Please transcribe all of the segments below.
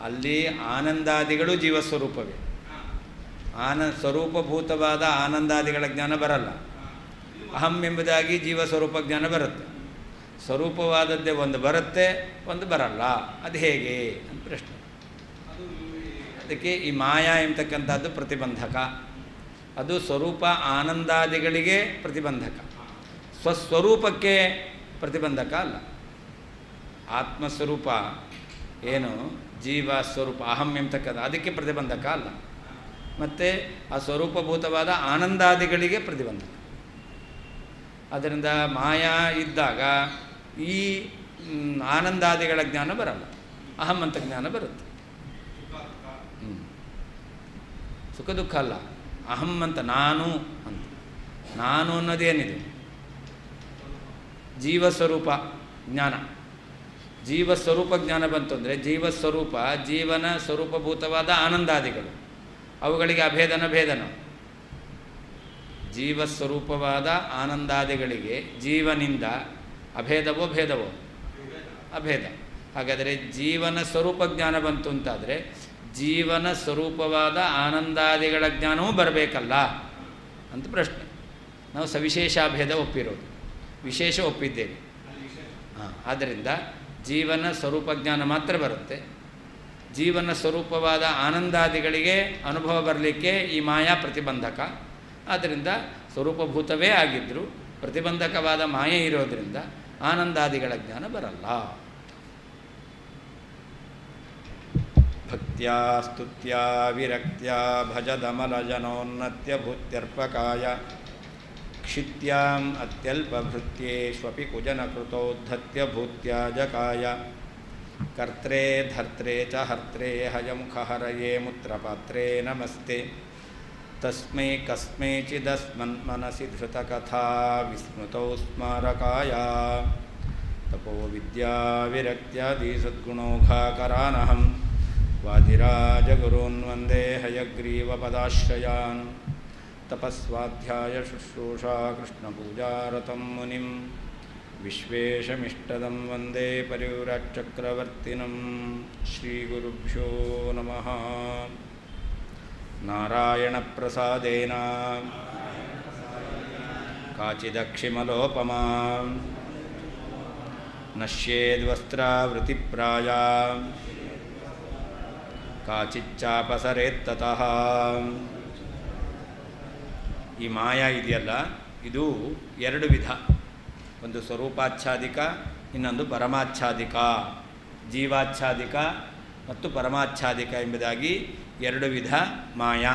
ಅಲ್ಲಿ ಆನಂದಾದಿಗಳು ಜೀವಸ್ವರೂಪವೇ. ಸ್ವರೂಪಭೂತವಾದ ಆನಂದಾದಿಗಳ ಜ್ಞಾನ ಬರಲ್ಲ. ಅಹಂ ಎಂಬುದಾಗಿ ಜೀವಸ್ವರೂಪ ಜ್ಞಾನ ಬರುತ್ತೆ. ಸ್ವರೂಪವಾದದ್ದೇ ಒಂದು ಬರುತ್ತೆ, ಒಂದು ಬರಲ್ಲ. ಅದು ಹೇಗೆ ಅಂತ ಪ್ರಶ್ನೆ. ಅದಕ್ಕೆ ಈ ಮಾಯಾ ಎಂಬತಕ್ಕಂಥದ್ದು ಪ್ರತಿಬಂಧಕ. ಅದು ಸ್ವರೂಪ ಆನಂದಾದಿಗಳಿಗೆ ಪ್ರತಿಬಂಧಕ, ಸ್ವಸ್ವರೂಪಕ್ಕೆ ಪ್ರತಿಬಂಧಕ ಅಲ್ಲ. ಆತ್ಮಸ್ವರೂಪ ಏನು ಜೀವ ಸ್ವರೂಪ ಅಹಂ ಎಂಬತಕ್ಕಂಥ ಅದಕ್ಕೆ ಪ್ರತಿಬಂಧಕ ಅಲ್ಲ. ಮತ್ತು ಆ ಸ್ವರೂಪಭೂತವಾದ ಆನಂದಾದಿಗಳಿಗೆ ಪ್ರತಿಬಂಧಕ. ಅದರಿಂದ ಮಾಯಾ ಇದ್ದಾಗ ಈ ಆನಂದಾದಿಗಳ ಜ್ಞಾನ ಬರಲ್ಲ, ಅಹಂ ಅಂತ ಜ್ಞಾನ ಬರುತ್ತೆ. ಸುಖ ದುಃಖ ಅಲ್ಲ, ಅಹಂ ಅಂತ ನಾನು ಅಂತ. ನಾನು ಅನ್ನೋದೇನಿದೆ ಜೀವಸ್ವರೂಪ ಜ್ಞಾನ. ಜೀವಸ್ವರೂಪ ಜ್ಞಾನ ಬಂತು ಅಂದರೆ ಜೀವಸ್ವರೂಪ ಜೀವನ ಸ್ವರೂಪಭೂತವಾದ ಆನಂದಾದಿಗಳು, ಅವುಗಳಿಗೆ ಅಭೇದನ ಭೇದನ. ಜೀವಸ್ವರೂಪವಾದ ಆನಂದಾದಿಗಳಿಗೆ ಜೀವನಿಂದ ಅಭೇದವೋ ಭೇದವೋ ಅಭೇದ. ಹಾಗಾದರೆ ಜೀವನ ಸ್ವರೂಪ ಜ್ಞಾನ ಬಂತು ಅಂತಾದರೆ ಜೀವನ ಸ್ವರೂಪವಾದ ಆನಂದಾದಿಗಳ ಜ್ಞಾನವೂ ಬರಬೇಕಲ್ಲ ಅಂತ ಪ್ರಶ್ನೆ. ನಾವು ಸವಿಶೇಷಾಭೇದ ಒಪ್ಪಿರೋದು, ವಿಶೇಷ ಒಪ್ಪಿದ್ದೇವೆ. ಆದ್ದರಿಂದ ಜೀವನ ಸ್ವರೂಪ ಜ್ಞಾನ ಮಾತ್ರ ಬರುತ್ತೆ. ಜೀವನ ಸ್ವರೂಪವಾದ ಆನಂದಾದಿಗಳಿಗೆ ಅನುಭವ ಬರಲಿಕ್ಕೆ ಈ ಮಾಯಾ ಪ್ರತಿಬಂಧಕ. ಆದ್ದರಿಂದ ಸ್ವರೂಪಭೂತವೇ ಆಗಿದ್ದರೂ ಪ್ರತಿಬಂಧಕವಾದ ಮಾಯೆ ಇರೋದರಿಂದ ಆನಂದಾದಿಗಳ ಜ್ಞಾನ ಬರಲ್ಲ. ಭಕ್ತ್ಯಾ ಸ್ತುತ್ಯಾ ವಿರಕ್ತ್ಯಾ ಭಜದಮಲಜನೋನ್ನತ್ಯ ಭೂತ್ಯರ್ಪಕಾಯ ಕ್ಷಿತ್ಯಾಂ ಅತ್ಯಲ್ಪಭೃತ್ಯೇಷ್ವಪಿ ಕುಜನಕೃತೋದ್ಧತ್ಯ ಭೂತ್ಯಾಜಕಾಯ ಕರ್ತ್ರೇ ಧರ್ತ್ರೇ ಚ ಹರ್ತ್ರೇ ಹಯಮುಖಹರಯೇ ಮುತ್ರಪಾತ್ರೇ ನಮಸ್ತೆ ತಸ್ಮೈ ಕಸ್ಮೈಚಿದಸ್ಮನ್ಮನಸಿ ಧೃತಕಥಾ ವಿಸ್ಮೃತೌ ಸ್ಮಾರಕಾಯ ತಪೋ ವಿದ್ಯಾ ವಿರಕ್ತ್ಯಾದಿ ಸದ್ಗುಣೌಘಾಕರಾನಹಂ ವಾದಿರಾಜಗುರೂನ್ ವಂದೇ ಹಯಗ್ರೀವಪದಾಶ್ರಯಾನ್ ತಪಸ್ವಾಧ್ಯಾಯ ಶುಶ್ರೂಷಾ ಕೃಷ್ಣಪೂಜಾರತಂ ಮುನಿಂ ವಿಶ್ವೇಶಮಿಷ್ಟದಂ ವಂದೇ ಪರಿವ್ರಾಟ್ಚಕ್ರವರ್ತಿನಂ. ಶ್ರೀಗುರುಭ್ಯೋ ನಮಃ. ನಾರಾಯಣಪ್ರಸಾದೇನ ಕಾಚಿದಕ್ಷಿಮಲೋಪಮಾ ನಶ್ಯೇದ್ವಸ್ತ್ರಾವೃತಿಪ್ರಾಯಾ ಕಾಚಿಚ್ಚಾಪಸರೇತ್ತತಃ. ಈ ಮಾಯಾ ಇದೆಯಲ್ಲ, ಇದು ಎರಡು ವಿಧ. ಒಂದು ಸ್ವರೂಪಾಚ್ಛಾದಿಕ, ಇನ್ನೊಂದು ಪರಮಾಚ್ಛಾದಿಕ. ಜೀವಾಚ್ಛಾದಿಕ ಮತ್ತು ಪರಮಾಚ್ಛಾದಿಕ ಎಂಬುದಾಗಿ ಎರಡು ವಿಧ ಮಾಯಾ.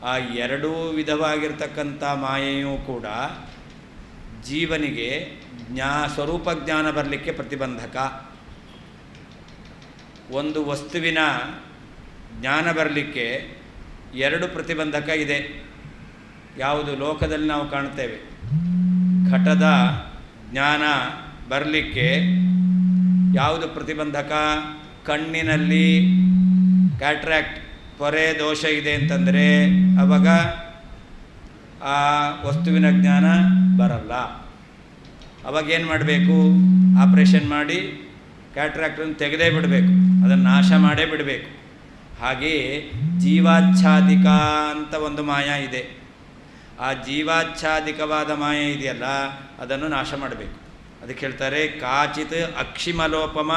ಆ ಎರಡೂ ವಿಧವಾಗಿರ್ತಕ್ಕಂಥ ಮಾಯೆಯೂ ಕೂಡ ಜೀವನಿಗೆ ಸ್ವರೂಪ ಜ್ಞಾನ ಬರಲಿಕ್ಕೆ ಪ್ರತಿಬಂಧಕ. ಒಂದು ವಸ್ತುವಿನ ಜ್ಞಾನ ಬರಲಿಕ್ಕೆ ಎರಡು ಪ್ರತಿಬಂಧಕ ಇದೆ. ಯಾವುದು ಲೋಕದಲ್ಲಿ ನಾವು ಕಾಣ್ತೇವೆ. ಘಟದ ಜ್ಞಾನ ಬರಲಿಕ್ಕೆ ಯಾವುದು ಪ್ರತಿಬಂಧಕ? ಕಣ್ಣಿನಲ್ಲಿ ಕ್ಯಾಟ್ರಾಕ್ಟ್ ಪೊರೆ ದೋಷ ಇದೆ ಅಂತಂದರೆ ಆವಾಗ ಆ ವಸ್ತುವಿನ ಜ್ಞಾನ ಬರಲ್ಲ. ಅವಾಗೇನು ಮಾಡಬೇಕು? ಆಪ್ರೇಷನ್ ಮಾಡಿ ಕ್ಯಾಟ್ರಾಕ್ಟನ್ನು ತೆಗೆದೇ ಬಿಡಬೇಕು, ಅದನ್ನು ನಾಶ ಮಾಡೇ ಬಿಡಬೇಕು. ಹಾಗೆಯೇ ಜೀವಾಚ್ಛಾದಿಕ ಅಂತ ಒಂದು ಮಾಯಾ ಇದೆ. ಆ ಜೀವಾಚ್ಛಾದಿಕವಾದ ಮಾಯೆ ಇದೆಯಲ್ಲ, ಅದನ್ನು ನಾಶ ಮಾಡಬೇಕು. ಅದಕ್ಕೆ ಹೇಳ್ತಾರೆ ಕಾಚಿತ್ ಅಕ್ಷಿಮಲೋಪಮ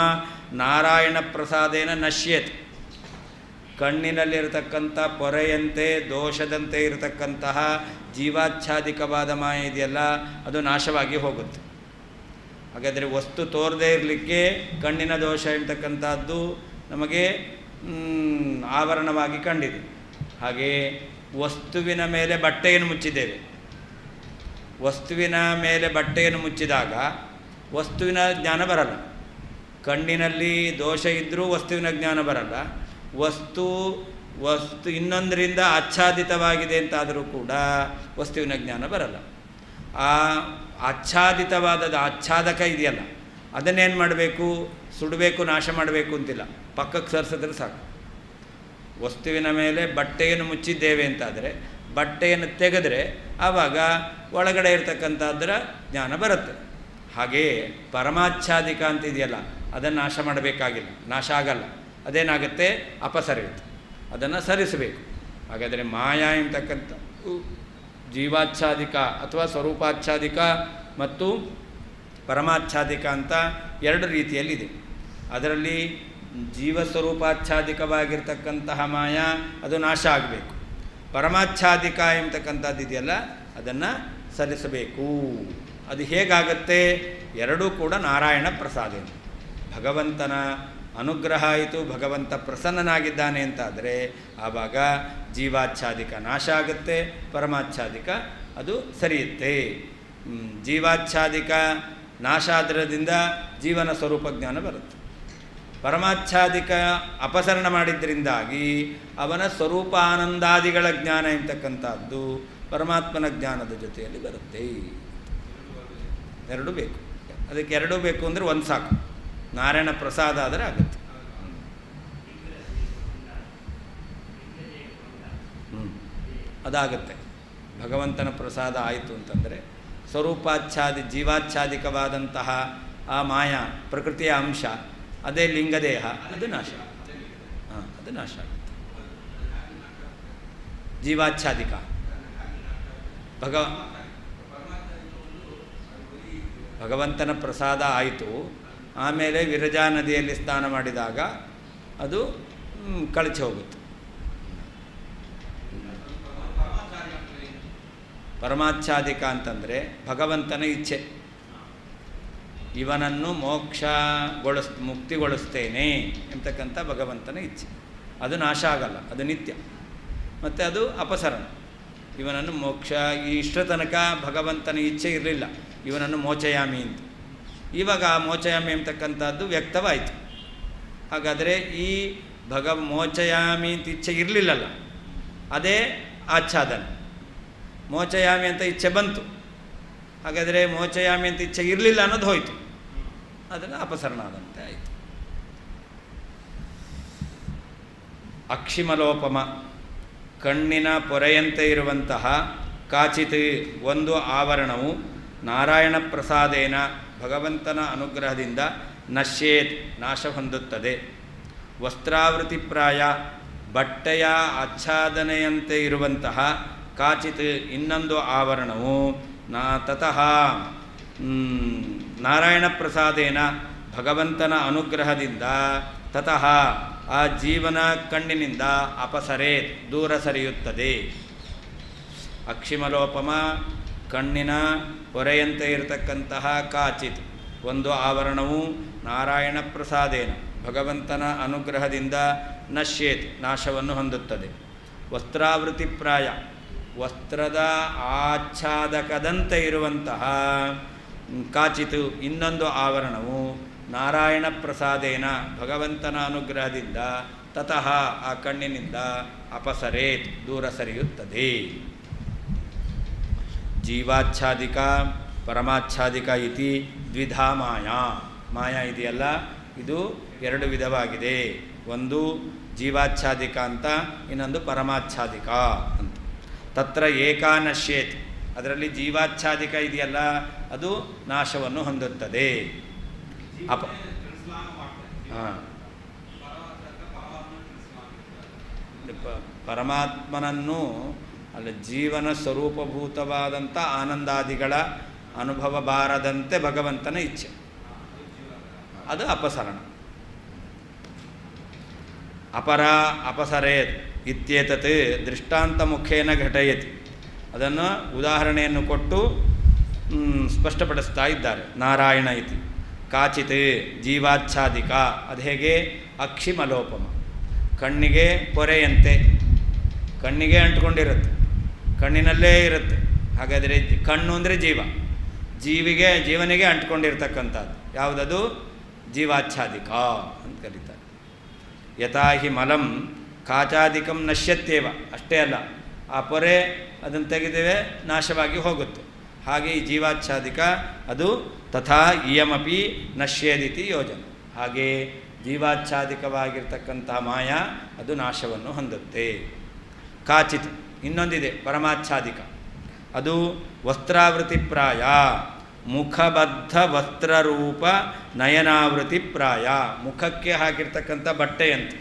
ನಾರಾಯಣ ಪ್ರಸಾದೇನ ನಶ್ಯೇತ್. ಕಣ್ಣಿನಲ್ಲಿರತಕ್ಕಂಥ ಪೊರೆಯಂತೆ ದೋಷದಂತೆ ಇರತಕ್ಕಂತಹ ಜೀವಾಚ್ಛಾದಿಕವಾದ ಮಾಯೆ ಇದೆಯಲ್ಲ, ಅದು ನಾಶವಾಗಿ ಹೋಗುತ್ತೆ. ಹಾಗಾದರೆ ವಸ್ತು ತೋರದೇ ಇರಲಿಕ್ಕೆ ಕಣ್ಣಿನ ದೋಷ ಎಂತಕ್ಕಂಥದ್ದು ನಮಗೆ ಆವರಣವಾಗಿ ಕಂಡಿದೆ. ಹಾಗೆಯೇ ವಸ್ತುವಿನ ಮೇಲೆ ಬಟ್ಟೆಯನ್ನು ಮುಚ್ಚಿದ್ದೇವೆ. ವಸ್ತುವಿನ ಮೇಲೆ ಬಟ್ಟೆಯನ್ನು ಮುಚ್ಚಿದಾಗ ವಸ್ತುವಿನ ಜ್ಞಾನ ಬರಲ್ಲ. ಕಣ್ಣಿನಲ್ಲಿ ದೋಷ ಇದ್ದರೂ ವಸ್ತುವಿನ ಜ್ಞಾನ ಬರಲ್ಲ. ವಸ್ತು ಇನ್ನೊಂದರಿಂದ ಆಚ್ಛಾದಿತವಾಗಿದೆ ಅಂತಾದರೂ ಕೂಡ ವಸ್ತುವಿನ ಜ್ಞಾನ ಬರಲ್ಲ. ಆ ಆಚ್ಛಾದಿತವಾದದ್ದು ಆಚ್ಛಾದಕ ಇದೆಯಲ್ಲ, ಅದನ್ನೇನು ಮಾಡಬೇಕು? ಸುಡಬೇಕು, ನಾಶ ಮಾಡಬೇಕು ಅಂತಿಲ್ಲ, ಪಕ್ಕಕ್ಕೆ ಸರಿಸಿದ್ರೆ ಸಾಕು. ವಸ್ತುವಿನ ಮೇಲೆ ಬಟ್ಟೆಯನ್ನು ಮುಚ್ಚಿದ್ದೇವೆ ಅಂತಾದರೆ ಬಟ್ಟೆಯನ್ನು ತೆಗೆದರೆ ಆವಾಗ ಒಳಗಡೆ ಇರತಕ್ಕಂಥದ್ದರ ಜ್ಞಾನ ಬರುತ್ತೆ. ಹಾಗೆಯೇ ಪರಮಾಚ್ಛಾದಿಕ ಅಂತ ಇದೆಯಲ್ಲ, ಅದನ್ನು ನಾಶ ಮಾಡಬೇಕಾಗಿಲ್ಲ, ನಾಶ ಆಗಲ್ಲ. ಅದೇನಾಗುತ್ತೆ, ಅಪಸರಿಯುತ್ತೆ. ಅದನ್ನು ಸರಿಸಬೇಕು. ಹಾಗಾದರೆ ಮಾಯಾ ಎಂತಕ್ಕಂಥ ಜೀವಾಚ್ಛಾದಿಕ ಅಥವಾ ಸ್ವರೂಪಾಚ್ಛಾದಿಕ ಮತ್ತು ಪರಮಾಚ್ಛಾದಿಕ ಅಂತ ಎರಡು ರೀತಿಯಲ್ಲಿದೆ. ಅದರಲ್ಲಿ ಜೀವಸ್ವರೂಪಾಚ್ಛಾದಿಕವಾಗಿರ್ತಕ್ಕಂತಹ ಮಾಯಾ ಅದು ನಾಶ ಆಗಬೇಕು. ಪರಮಾಚ್ಛಾದಿಕ ಎಂಬತಕ್ಕಂಥದ್ದು ಇದೆಯಲ್ಲ ಅದನ್ನು ಸಲ್ಲಿಸಬೇಕು. ಅದು ಹೇಗಾಗತ್ತೆ? ಎರಡೂ ಕೂಡ ನಾರಾಯಣ ಪ್ರಸಾದೇನ. ಭಗವಂತನ ಅನುಗ್ರಹ ಆಯಿತು, ಭಗವಂತ ಪ್ರಸನ್ನನಾಗಿದ್ದಾನೆ ಅಂತಾದರೆ ಆವಾಗ ಜೀವಾಚ್ಛಾದಿಕ ನಾಶ ಆಗುತ್ತೆ, ಪರಮಾಚ್ಛಾದಿಕ ಅದು ಸರಿಯುತ್ತೆ. ಜೀವಾಚ್ಛಾದಿಕ ನಾಶ ಆದ್ರದಿಂದ ಜೀವನ ಸ್ವರೂಪ ಜ್ಞಾನ ಬರುತ್ತೆ. ಪರಮಾಚ್ಛಾದಿಕ ಅಪಸರಣ ಮಾಡಿದ್ದರಿಂದಾಗಿ ಅವನ ಸ್ವರೂಪಾನಂದಾದಿಗಳ ಜ್ಞಾನ ಎಂತಕ್ಕಂಥದ್ದು ಪರಮಾತ್ಮನ ಜ್ಞಾನದ ಜೊತೆಯಲ್ಲಿ ಬರುತ್ತೆ. ಎರಡೂ ಬೇಕು. ಅದಕ್ಕೆ ಎರಡೂ ಬೇಕು ಅಂದರೆ ಒಂದು ಸಾಕು. ನಾರಾಯಣ ಪ್ರಸಾದ ಆದರೆ ಆಗುತ್ತೆ. ಅದಾಗುತ್ತೆ. ಭಗವಂತನ ಪ್ರಸಾದ ಆಯಿತು ಅಂತಂದರೆ ಜೀವಾಚ್ಛಾದಿಕವಾದಂತಹ ಆ ಮಾಯಾ ಪ್ರಕೃತಿಯ ಅಂಶ ಅದೇ ಲಿಂಗದೇಹ ಅದು ನಾಶ. ಅದು ನಾಶ ಆಗುತ್ತೆ. ಜೀವಾಚ್ಛಾದಿಕ ಭಗವಂತನ ಪ್ರಸಾದ ಆಯಿತು. ಆಮೇಲೆ ವಿರಜಾ ನದಿಯಲ್ಲಿ ಸ್ನಾನ ಮಾಡಿದಾಗ ಅದು ಕಳಚಿ ಹೋಗುತ್ತೆ. ಪರಮಾಚ್ಛಾದಿಕ ಅಂತಂದರೆ ಭಗವಂತನ ಇಚ್ಛೆ, ಇವನನ್ನು ಮುಕ್ತಿಗೊಳಿಸ್ತೇನೆ ಎಂಬತಕ್ಕಂಥ ಭಗವಂತನ ಇಚ್ಛೆ. ಅದು ನಾಶ ಆಗಲ್ಲ, ಅದು ನಿತ್ಯ. ಮತ್ತು ಅದು ಅಪಸರಣ. ಇವನನ್ನು ಇಷ್ಟ ತನಕ ಭಗವಂತನ ಇಚ್ಛೆ ಇರಲಿಲ್ಲ, ಇವನನ್ನು ಮೋಚಯಾಮಿ ಅಂತ. ಇವಾಗ ಮೋಚಯಾಮಿ ಎಂಬತಕ್ಕಂಥದ್ದು ವ್ಯಕ್ತವಾಯಿತು. ಹಾಗಾದರೆ ಈ ಮೋಚಯಾಮಿ ಅಂತ ಇಚ್ಛೆ ಇರಲಿಲ್ಲಲ್ಲ, ಅದೇ ಆಚ್ಛಾದನೆ. ಮೋಚಯಾಮಿ ಅಂತ ಇಚ್ಛೆ ಬಂತು, ಹಾಗಾದರೆ ಮೋಚಯಾಮಿ ಅಂತ ಇಚ್ಛೆ ಇರಲಿಲ್ಲ ಅನ್ನೋದು ಹೋಯಿತು, ಅದನ್ನು ಅಪಸರಣ ಆದಂತೆ ಆಯಿತು. ಅಕ್ಷಿಮಲೋಪಮ, ಕಣ್ಣಿನ ಪೊರೆಯಂತೆ ಇರುವಂತಹ ಕಾಚಿತ್ ಒಂದು ಆವರಣವು ನಾರಾಯಣ ಪ್ರಸಾದೇನ ಭಗವಂತನ ಅನುಗ್ರಹದಿಂದ ನಶ್ಯೇತ್ ನಾಶ ಹೊಂದುತ್ತದೆ. ವಸ್ತ್ರಾವೃತಿಪ್ರಾಯ ಬಟ್ಟೆಯ ಆಚ್ಛಾದನೆಯಂತೆ ಇರುವಂತಹ ಕಾಚಿತ್ ಇನ್ನೊಂದು ಆವರಣವು ತತಃ ನಾರಾಯಣ ಪ್ರಸಾದೇನ ಭಗವಂತನ ಅನುಗ್ರಹದಿಂದ ತತಃ ಆ ಜೀವನ ಕಣ್ಣಿನಿಂದ ಅಪಸರೇತ್ ದೂರ ಸರಿಯುತ್ತದೆ. ಅಕ್ಷಿಮಲೋಪಮ, ಕಣ್ಣಿನ ಹೊರೆಯಂತೆ ಇರತಕ್ಕಂತಹ ಕಾಚಿತ್ ಒಂದು ಆವರಣವು ನಾರಾಯಣ ಪ್ರಸಾದೇನ ಭಗವಂತನ ಅನುಗ್ರಹದಿಂದ ನಶ್ಯೇತ್ ನಾಶವನ್ನು ಹೊಂದುತ್ತದೆ. ವಸ್ತ್ರಾವೃತಿಪ್ರಾಯ ವಸ್ತ್ರದ ಆಚ್ಛಾದಕದಂತೆ ಇರುವಂತಹ ಕಾಚಿತು ಇನ್ನೊಂದು ಆವರಣವು ನಾರಾಯಣ ಪ್ರಸಾದೇನ ಭಗವಂತನ ಅನುಗ್ರಹದಿಂದ ತತಃ ಆ ಕಣ್ಣಿನಿಂದ ಅಪಸರೇತ್ ದೂರ ಸರಿಯುತ್ತದೆ. ಜೀವಾಚ್ಛಾದಿಕ ಪರಮಾಚ್ಛಾದಿಕ ಇತಿ ದ್ವಿಧಾ ಮಾಯಾ. ಮಾಯಾ ಇದೆಯಲ್ಲ ಇದು ಎರಡು ವಿಧವಾಗಿದೆ. ಒಂದು ಜೀವಾಚ್ಛಾದಿಕ ಅಂತ, ಇನ್ನೊಂದು ಪರಮಾಚ್ಛಾದಿಕ ಅಂತ. ತತ್ರ ಏಕಾನಶ್ಯೇತ್, ಅದರಲ್ಲಿ ಜೀವಾಚ್ಛಾದಿಕ ಇದೆಯಲ್ಲ ಅದು ನಾಶವನ್ನು ಹೊಂದುತ್ತದೆ. ಪರಮಾತ್ಮನನ್ನು ಅಲ್ಲಿ ಜೀವನ ಸ್ವರೂಪಭೂತವಾದಂಥ ಆನಂದಾದಿಗಳ ಅನುಭವ ಬಾರದಂತೆ ಭಗವಂತನ ಇಚ್ಛೆ, ಅದು ಅಪಸರಣ. ಅಪಸರೇತ್ ಇತ್ಯೇತತ್ ದೃಷ್ಟಾಂತ ಮುಖೇನ ಘಟಯತಿ. ಅದನ್ನು ಉದಾಹರಣೆಯನ್ನು ಕೊಟ್ಟು ಸ್ಪಷ್ಟಪಡಿಸ್ತಾ ಇದ್ದಾರೆ. ನಾರಾಯಣ ಇತಿ ಕಾಚಿತ್ ಜೀವಾಚ್ಛಾದಿಕ, ಅದು ಹೇಗೆ? ಅಕ್ಷಿಮಲೋಪಮ, ಕಣ್ಣಿಗೆ ಪೊರೆಯಂತೆ, ಕಣ್ಣಿಗೆ ಅಂಟ್ಕೊಂಡಿರುತ್ತೆ, ಕಣ್ಣಿನಲ್ಲೇ ಇರುತ್ತೆ. ಹಾಗಾದರೆ ಕಣ್ಣು ಅಂದರೆ ಜೀವನಿಗೆ ಅಂಟ್ಕೊಂಡಿರ್ತಕ್ಕಂಥದ್ದು ಯಾವುದದು? ಜೀವಾಚ್ಛಾದಿಕ ಅಂತ ಕರೀತಾರೆ. ಯಥಾ ಹಿ ಮಲಂ ಕಾಚಾದಿಕಂ ನಶ್ಯತ್ಯೇವ, ಅಷ್ಟೇ ಅಲ್ಲ, ಆ ಪೊರೆ ಅದನ್ನು ತೆಗೆದೇವೆ ನಾಶವಾಗಿ ಹೋಗುತ್ತೆ. ಹಾಗೆ ಈ ಜೀವಾಚ್ಛಾದಿಕ ಅದು ತಥಾ ಇಯಮಪಿ ನಶ್ಯೇದಿತಿ ಯೋಜನೆ. ಹಾಗೆ ಜೀವಾಚ್ಛಾದಿಕವಾಗಿರ್ತಕ್ಕಂತಹ ಮಾಯಾ ಅದು ನಾಶವನ್ನು ಹೊಂದುತ್ತೆ. ಕಾಚಿತ್ ಇನ್ನೊಂದಿದೆ ಪರಮಾಚ್ಛಾದಿಕ, ಅದು ವಸ್ತ್ರಾವೃತಿಪ್ರಾಯ, ಮುಖಬದ್ಧ ವಸ್ತ್ರರೂಪ ನಯನಾವೃತಿ ಪ್ರಾಯ. ಮುಖಕ್ಕೆ ಹಾಕಿರ್ತಕ್ಕಂಥ ಬಟ್ಟೆಯಂತೆ.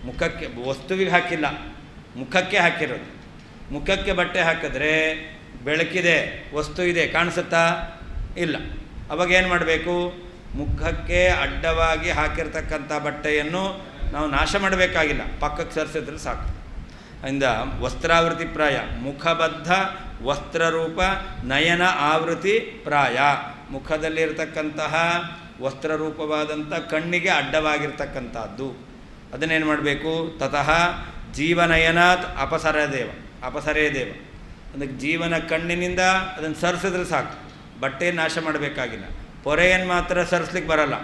ಮುಖಕ್ಕೆ, ವಸ್ತುವಿಗೆ ಹಾಕಿಲ್ಲ, ಮುಖಕ್ಕೆ ಹಾಕಿರೋದು. ಮುಖಕ್ಕೆ ಬಟ್ಟೆ ಹಾಕಿದ್ರೆ ಬೆಳಕಿದೆ, ವಸ್ತು ಇದೆ, ಕಾಣಿಸುತ್ತಾ? ಇಲ್ಲ. ಅವಾಗ ಏನು ಮಾಡಬೇಕು? ಮುಖಕ್ಕೆ ಅಡ್ಡವಾಗಿ ಹಾಕಿರ್ತಕ್ಕಂಥ ಬಟ್ಟೆಯನ್ನು ನಾವು ನಾಶ ಮಾಡಬೇಕಾಗಿಲ್ಲ, ಪಕ್ಕಕ್ಕೆ ಸರಿಸಿದ್ರೆ ಸಾಕು. ಇಂದ ವಸ್ತ್ರಾವೃತಿ ಪ್ರಾಯ, ಮುಖಬದ್ಧ ವಸ್ತ್ರರೂಪ ನಯನ ಆವೃತಿ ಪ್ರಾಯ. ಮುಖದಲ್ಲಿರ್ತಕ್ಕಂತಹ ವಸ್ತ್ರರೂಪವಾದಂಥ ಕಣ್ಣಿಗೆ ಅಡ್ಡವಾಗಿರ್ತಕ್ಕಂಥದ್ದು. ಅದನ್ನೇನು ಮಾಡಬೇಕು? ತತಃ ಜೀವನಯನಾತ್ ಅಪಸರೇ ದೇವ. ಅದಕ್ಕೆ ಜೀವನ ಕಣ್ಣಿನಿಂದ ಅದನ್ನು ಸರಿಸಿದ್ರೆ ಸಾಕು, ಬಟ್ಟೆ ನಾಶ ಮಾಡಬೇಕಾಗಿಲ್ಲ. ಪೊರೆಯನ್ನು ಮಾತ್ರ ಸರಿಸ್ಲಿಕ್ಕೆ ಬರಲ್ಲ,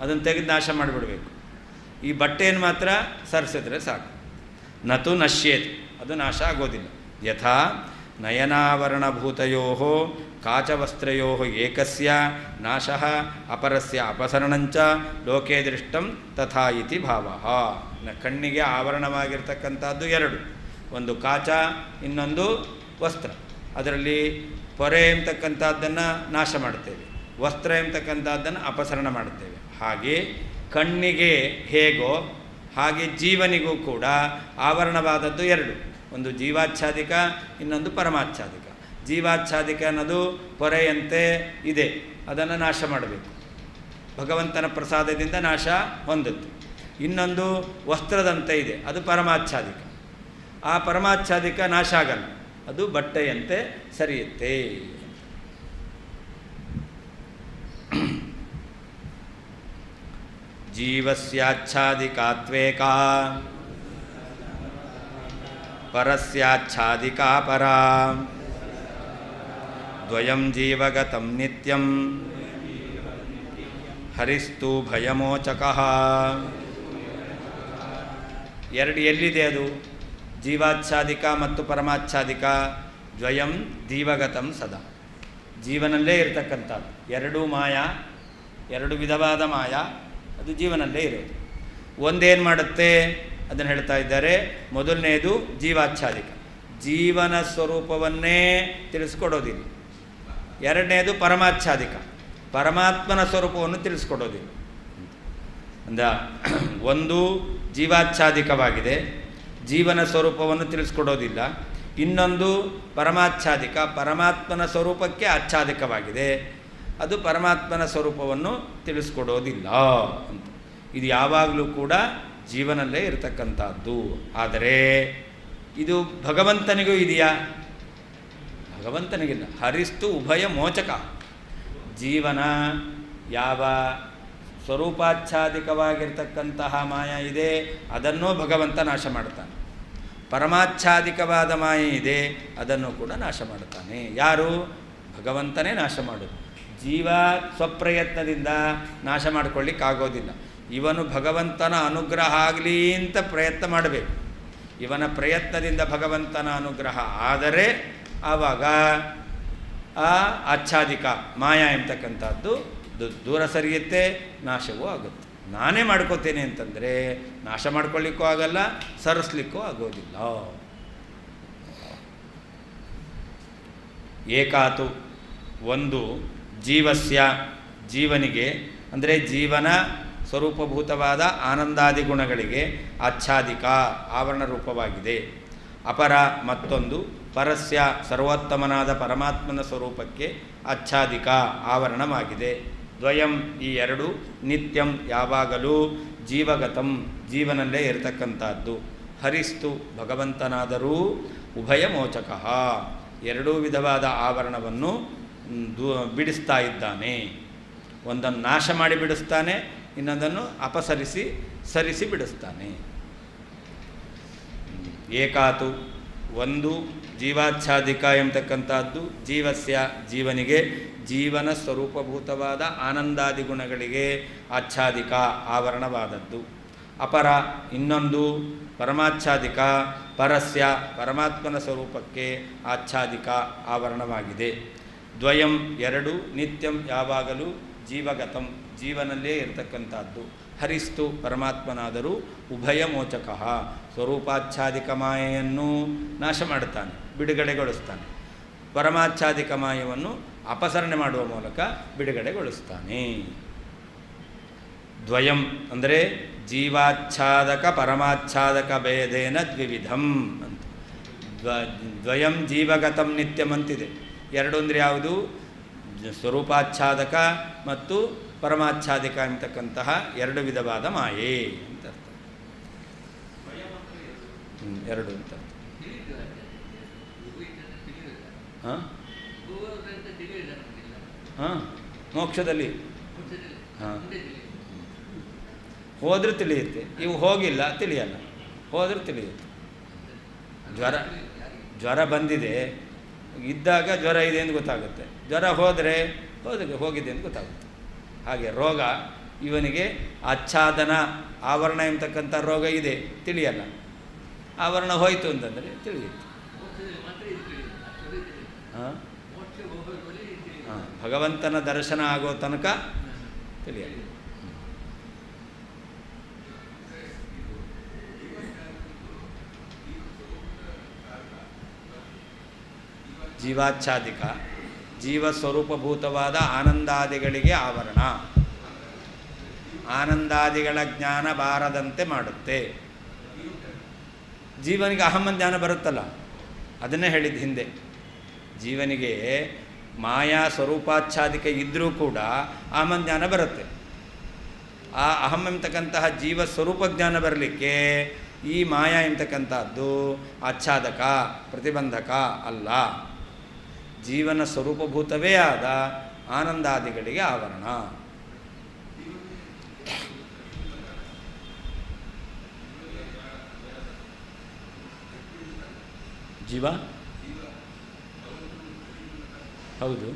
ಅದನ್ನು ತೆಗೆದು ನಾಶ ಮಾಡಿಬಿಡಬೇಕು. ಈ ಬಟ್ಟೆಯನ್ನು ಮಾತ್ರ ಸರಿಸಿದ್ರೆ ಸಾಕು. ನತು ನಶ್ಯೇತ್, ಅದು ನಾಶ ಆಗೋದಿಲ್ಲ. ಯಥಾ ನಯನಾವರಣಭೂತಯೋ ಕಾಚವಸ್ತ್ರಯೋ ಏಕಸ್ಯ ನಾಶಃ ಅಪರಸ್ಯ ಅಪಸರಣಂಚ ಲೋಕೆ ದೃಷ್ಟಂ ತಥಾ ಇತಿ ಭಾವಃ. ಕಣ್ಣಿಗೆ ಆವರಣವಾಗಿರ್ತಕ್ಕಂಥದ್ದು ಎರಡು, ಒಂದು ಕಾಚ, ಇನ್ನೊಂದು ವಸ್ತ್ರ. ಅದರಲ್ಲಿ ಪೊರೆ ಎಂಬತಕ್ಕಂಥದ್ದನ್ನು ನಾಶ ಮಾಡ್ತೇವೆ, ವಸ್ತ್ರ ಎಂಬತಕ್ಕಂಥದ್ದನ್ನು ಅಪಸರಣ ಮಾಡುತ್ತೇವೆ. ಹಾಗೆ ಕಣ್ಣಿಗೆ ಹೇಗೋ ಹಾಗೆ ಜೀವನಿಗೂ ಕೂಡ ಆವರಣವಾದದ್ದು ಎರಡು, ಒಂದು ಜೀವಾಚ್ಛಾದಿಕ, ಇನ್ನೊಂದು ಪರಮಾಚ್ಛಾದಿಕ. ಜೀವಾಚ್ಛಾದಿಕ ಅನ್ನೋದು ಪೊರೆಯಂತೆ ಇದೆ, ಅದನ್ನು ನಾಶ ಮಾಡಬೇಕು, ಭಗವಂತನ ಪ್ರಸಾದದಿಂದ ನಾಶ ಹೊಂದುತ್ತೆ. ಇನ್ನೊಂದು ವಸ್ತ್ರದಂತೆ ಇದೆ, ಅದು ಪರಮಾಚ್ಛಾದಿಕ. ಆ ಪರಮಾಚ್ಛಾದಿಕ ನಾಶ ಆಗಲ್ಲ, ಅದು ಬಟ್ಟೆಯಂತೆ ಸರಿಯುತ್ತೆ. ಜೀವಸ್ಯಾಚ್ಛಾದಿಕಾತ್ವೇಕಾ ಪರಸ್ಯಾಚ್ಛಾದಿಕಾ ಪರಾ ದ್ವಯಂ ಜೀವಗತಂ ನಿತ್ಯಂ ಹರಿಸ್ತು ಭಯಮೋಚಕಃ. ಎರಡು ಎಲ್ಲಿದೆ ಅದು? ಜೀವಾಚ್ಛಾದಿಕ ಮತ್ತು ಪರಮಾಚ್ಛಾದಿಕ. ದ್ವಯಂ ಜೀವಗತಂ ಸದಾ, ಜೀವನಲ್ಲೇ ಇರತಕ್ಕಂಥದ್ದು. ಎರಡೂ ಮಾಯಾ, ಎರಡು ವಿಧವಾದ ಮಾಯಾ, ಅದು ಜೀವನಲ್ಲೇ ಇರೋದು. ಒಂದೇನು ಮಾಡುತ್ತೆ ಅದನ್ನು ಹೇಳ್ತಾ ಇದ್ದಾರೆ. ಮೊದಲನೇದು ಜೀವಾಚ್ಛಾದಿಕ, ಜೀವನ ಸ್ವರೂಪವನ್ನೇ ತಿಳಿಸ್ಕೊಡೋದಿಲ್ಲ. ಎರಡನೇದು ಪರಮಾಚ್ಛಾದಿಕ, ಪರಮಾತ್ಮನ ಸ್ವರೂಪವನ್ನು ತಿಳಿಸ್ಕೊಡೋದಿಲ್ಲ. ಅಂದ ಒಂದು ಜೀವಾಚ್ಛಾದಿಕವಾಗಿದೆ, ಜೀವನ ಸ್ವರೂಪವನ್ನು ತಿಳಿಸ್ಕೊಡೋದಿಲ್ಲ. ಇನ್ನೊಂದು ಪರಮಾಚ್ಛಾದಿಕ, ಪರಮಾತ್ಮನ ಸ್ವರೂಪಕ್ಕೆ ಆಚ್ಛಾದಿಕವಾಗಿದೆ, ಅದು ಪರಮಾತ್ಮನ ಸ್ವರೂಪವನ್ನು ತಿಳಿಸ್ಕೊಡೋದಿಲ್ಲ ಅಂತ. ಇದು ಯಾವಾಗಲೂ ಕೂಡ ಜೀವನಲ್ಲೇ ಇರತಕ್ಕಂಥದ್ದು. ಆದರೆ ಇದು ಭಗವಂತನಿಗೂ ಇದೆಯಾ? ಭಗವಂತನಿಗಿಲ್ಲ. ಹರಿಸ್ತು ಉಭಯ ಮೋಚಕ. ಜೀವನ ಯಾವ ಸ್ವರೂಪಾಚ್ಛಾದಿಕವಾಗಿರ್ತಕ್ಕಂತಹ ಮಾಯ ಇದೆ, ಅದನ್ನೂ ಭಗವಂತ ನಾಶ ಮಾಡ್ತಾನೆ. ಪರಮಾಚ್ಛಾದಿಕವಾದ ಮಾಯೆ ಇದೆ, ಅದನ್ನು ಕೂಡ ನಾಶ ಮಾಡುತ್ತಾನೆ. ಯಾರು? ಭಗವಂತನೇ ನಾಶ ಮಾಡೋದು. ಜೀವ ಸ್ವಪ್ರಯತ್ನದಿಂದ ನಾಶ ಮಾಡಿಕೊಳ್ಳಿಕ್ಕಾಗೋದಿಲ್ಲ. ಇವನು ಭಗವಂತನ ಅನುಗ್ರಹ ಆಗಲಿ ಅಂತ ಪ್ರಯತ್ನ ಮಾಡಬೇಕು. ಇವನ ಪ್ರಯತ್ನದಿಂದ ಭಗವಂತನ ಅನುಗ್ರಹ ಆದರೆ ಆವಾಗ ಆ ಆಚ್ಛಾದಿಕ ಮಾಯಾ ಎಂಬತಕ್ಕಂಥದ್ದು ದೂರ ಸರಿಯುತ್ತೆ, ನಾಶವೂ ಆಗುತ್ತೆ. ನಾನೇ ಮಾಡ್ಕೋತೇನೆ ಅಂತಂದರೆ ನಾಶ ಮಾಡ್ಕೊಳ್ಳಿಕ್ಕೂ ಆಗಲ್ಲ, ಸರಿಸ್ಲಿಕ್ಕೂ ಆಗೋದಿಲ್ಲ. ಏಕಾತು ಒಂದು ಜೀವಸ್ಯ ಜೀವನಿಗೆ, ಅಂದರೆ ಜೀವನ ಸ್ವರೂಪಭೂತವಾದ ಆನಂದಾದಿ ಗುಣಗಳಿಗೆ ಆಚ್ಛಾದಿಕ ಆವರಣ ರೂಪವಾಗಿದೆ. ಅಪರ ಮತ್ತೊಂದು ಪರಸ್ಯ ಸರ್ವೋತ್ತಮನಾದ ಪರಮಾತ್ಮನ ಸ್ವರೂಪಕ್ಕೆ ಆಚ್ಛಾದಿಕ ಆವರಣವಾಗಿದೆ. ದ್ವಯಂ ಈ ಎರಡು ನಿತ್ಯಂ ಯಾವಾಗಲೂ ಜೀವಗತಂ ಜೀವನಲ್ಲೇ ಇರತಕ್ಕಂಥದ್ದು. ಹರಿಸ್ತು ಭಗವಂತನಾದರೂ ಉಭಯ ಮೋಚಕಃ ಎರಡೂ ವಿಧವಾದ ಆವರಣವನ್ನು ಬಿಡಿಸ್ತಾ ಇದ್ದಾನೆ. ಒಂದನ್ನು ನಾಶ ಮಾಡಿ ಬಿಡಿಸ್ತಾನೆ, ಇನ್ನೊಂದನ್ನು ಅಪಸರಿಸಿ ಸರಿಸಿ ಬಿಡಿಸ್ತಾನೆ. ಏಕಾತು ಒಂದು ಜೀವಾಚ್ಛಾದಿಕ ಎಂಬತಕ್ಕಂಥದ್ದು ಜೀವಸ್ಯ ಜೀವನಿಗೆ ಜೀವನ ಸ್ವರೂಪಭೂತವಾದ ಆನಂದಾದಿ ಗುಣಗಳಿಗೆ ಆಚ್ಛಾದಿಕ ಆವರಣವಾದದ್ದು. ಅಪರ ಇನ್ನೊಂದು ಪರಮಾಚ್ಛಾದಿಕ ಪರಸ್ಯ ಪರಮಾತ್ಮನ ಸ್ವರೂಪಕ್ಕೆ ಆಚ್ಛಾದಿಕ ಆವರಣವಾಗಿದೆ. ದ್ವಯಂ ಎರಡು ನಿತ್ಯಂ ಯಾವಾಗಲೂ ಜೀವಗತಂ ಜೀವನಲ್ಲೇ ಇರತಕ್ಕಂಥದ್ದು. ಹರಿಸ್ತು ಪರಮಾತ್ಮನಾದರೂ ಉಭಯ ಮೋಚಕಃ ಸ್ವರೂಪಾಚ್ಛಾದಿಕ ಮಾಯೆಯನ್ನು ನಾಶ ಮಾಡುತ್ತಾನೆ, ಬಿಡುಗಡೆಗೊಳಿಸ್ತಾನೆ. ಪರಮಾಚ್ಛಾದಿಕ ಮಾಯವನ್ನು ಅಪಸರಣೆ ಮಾಡುವ ಮೂಲಕ ಬಿಡುಗಡೆಗೊಳಿಸ್ತಾನೆ. ದ್ವಯಂ ಅಂದರೆ ಜೀವಾಚ್ಛಾದಕ ಪರಮಾಚ್ಛಾದಕ ಭೇದೇನ ದ್ವಿವಿಧಂ ಅಂತ. ದ್ವಯಂ ಜೀವಗತಂ ನಿತ್ಯಂ ಅಂತಿದೆ. ಎರಡು ಅಂದರೆ ಯಾವುದು? ಸ್ವರೂಪಾಚ್ಛಾದಕ ಮತ್ತು ಪರಮಾಚ್ಛಾದಿಕ ಅಂತಕ್ಕಂತಹ ಎರಡು ವಿಧವಾದ ಮಾಯೆ ಅಂತ ಅರ್ಥ. ಎರಡು ಅಂತ ಅರ್ಥ. ಹಾಂ ಹಾಂ ಮೋಕ್ಷದಲ್ಲಿ ಹಾಂ ಹೋದರೂ ತಿಳಿಯುತ್ತೆ. ಇವು ಹೋಗಿಲ್ಲ, ತಿಳಿಯಲ್ಲ. ಹೋದರೂ ತಿಳಿಯುತ್ತೆ. ಜ್ವರ ಬಂದಿದೆ ಇದ್ದಾಗ ಜ್ವರ ಇದೆ ಅಂತ ಗೊತ್ತಾಗುತ್ತೆ. ಜ್ವರ ಹೋದರೆ ಹೋಗಿದೆ ಅಂತ ಗೊತ್ತಾಗುತ್ತೆ. ಹಾಗೆ ರೋಗ ಇವನಿಗೆ ಆಚ್ಛಾದನ ಆವರಣ ಎಂಬತಕ್ಕಂಥ ರೋಗ ಇದೆ, ತಿಳಿಯಲ್ಲ. ಆವರಣ ಹೋಯಿತು ಅಂತಂದರೆ ತಿಳಿಯುತ್ತೆ. ಹಾಂ ಹಾಂ ಭಗವಂತನ ದರ್ಶನ ಆಗೋ ತನಕ ತಿಳಿಯಲ್ಲ. ಜೀವಾಚ್ಛಾದಿಕ ಜೀವಸ್ವರೂಪಭೂತವಾದ ಆನಂದಾದಿಗಳಿಗೆ ಆವರಣ, ಆನಂದಾದಿಗಳ ಜ್ಞಾನ ಬಾರದಂತೆ ಮಾಡುತ್ತೆ. ಜೀವನಿಗೆ ಅಹಮ ಜ್ಞಾನ ಬರುತ್ತಲ್ಲ, ಅದನ್ನೇ ಹೇಳಿದ್ದು ಹಿಂದೆ. ಜೀವನಿಗೆ ಮಾಯಾ ಸ್ವರೂಪಾಚ್ಛಾದಿಕ ಇದ್ದರೂ ಕೂಡ ಅಹಮ ಜ್ಞಾನ ಬರುತ್ತೆ. ಆ ಅಹಂ ಎಂಬತಕ್ಕಂತಹ ಜೀವ ಸ್ವರೂಪ ಜ್ಞಾನ ಬರಲಿಕ್ಕೆ ಈ ಮಾಯಾ ಎಂಬತಕ್ಕಂಥದ್ದು ಆಚ್ಛಾದಕ ಪ್ರತಿಬಂಧಕ ಅಲ್ಲ. ಜೀವನ ಸ್ವರೂಪಭೂತವೇ ಆದ ಆನಂದಾದಿಗಳಿಗೆ ಆವರಣ. ಜೀವ ಹೌದು.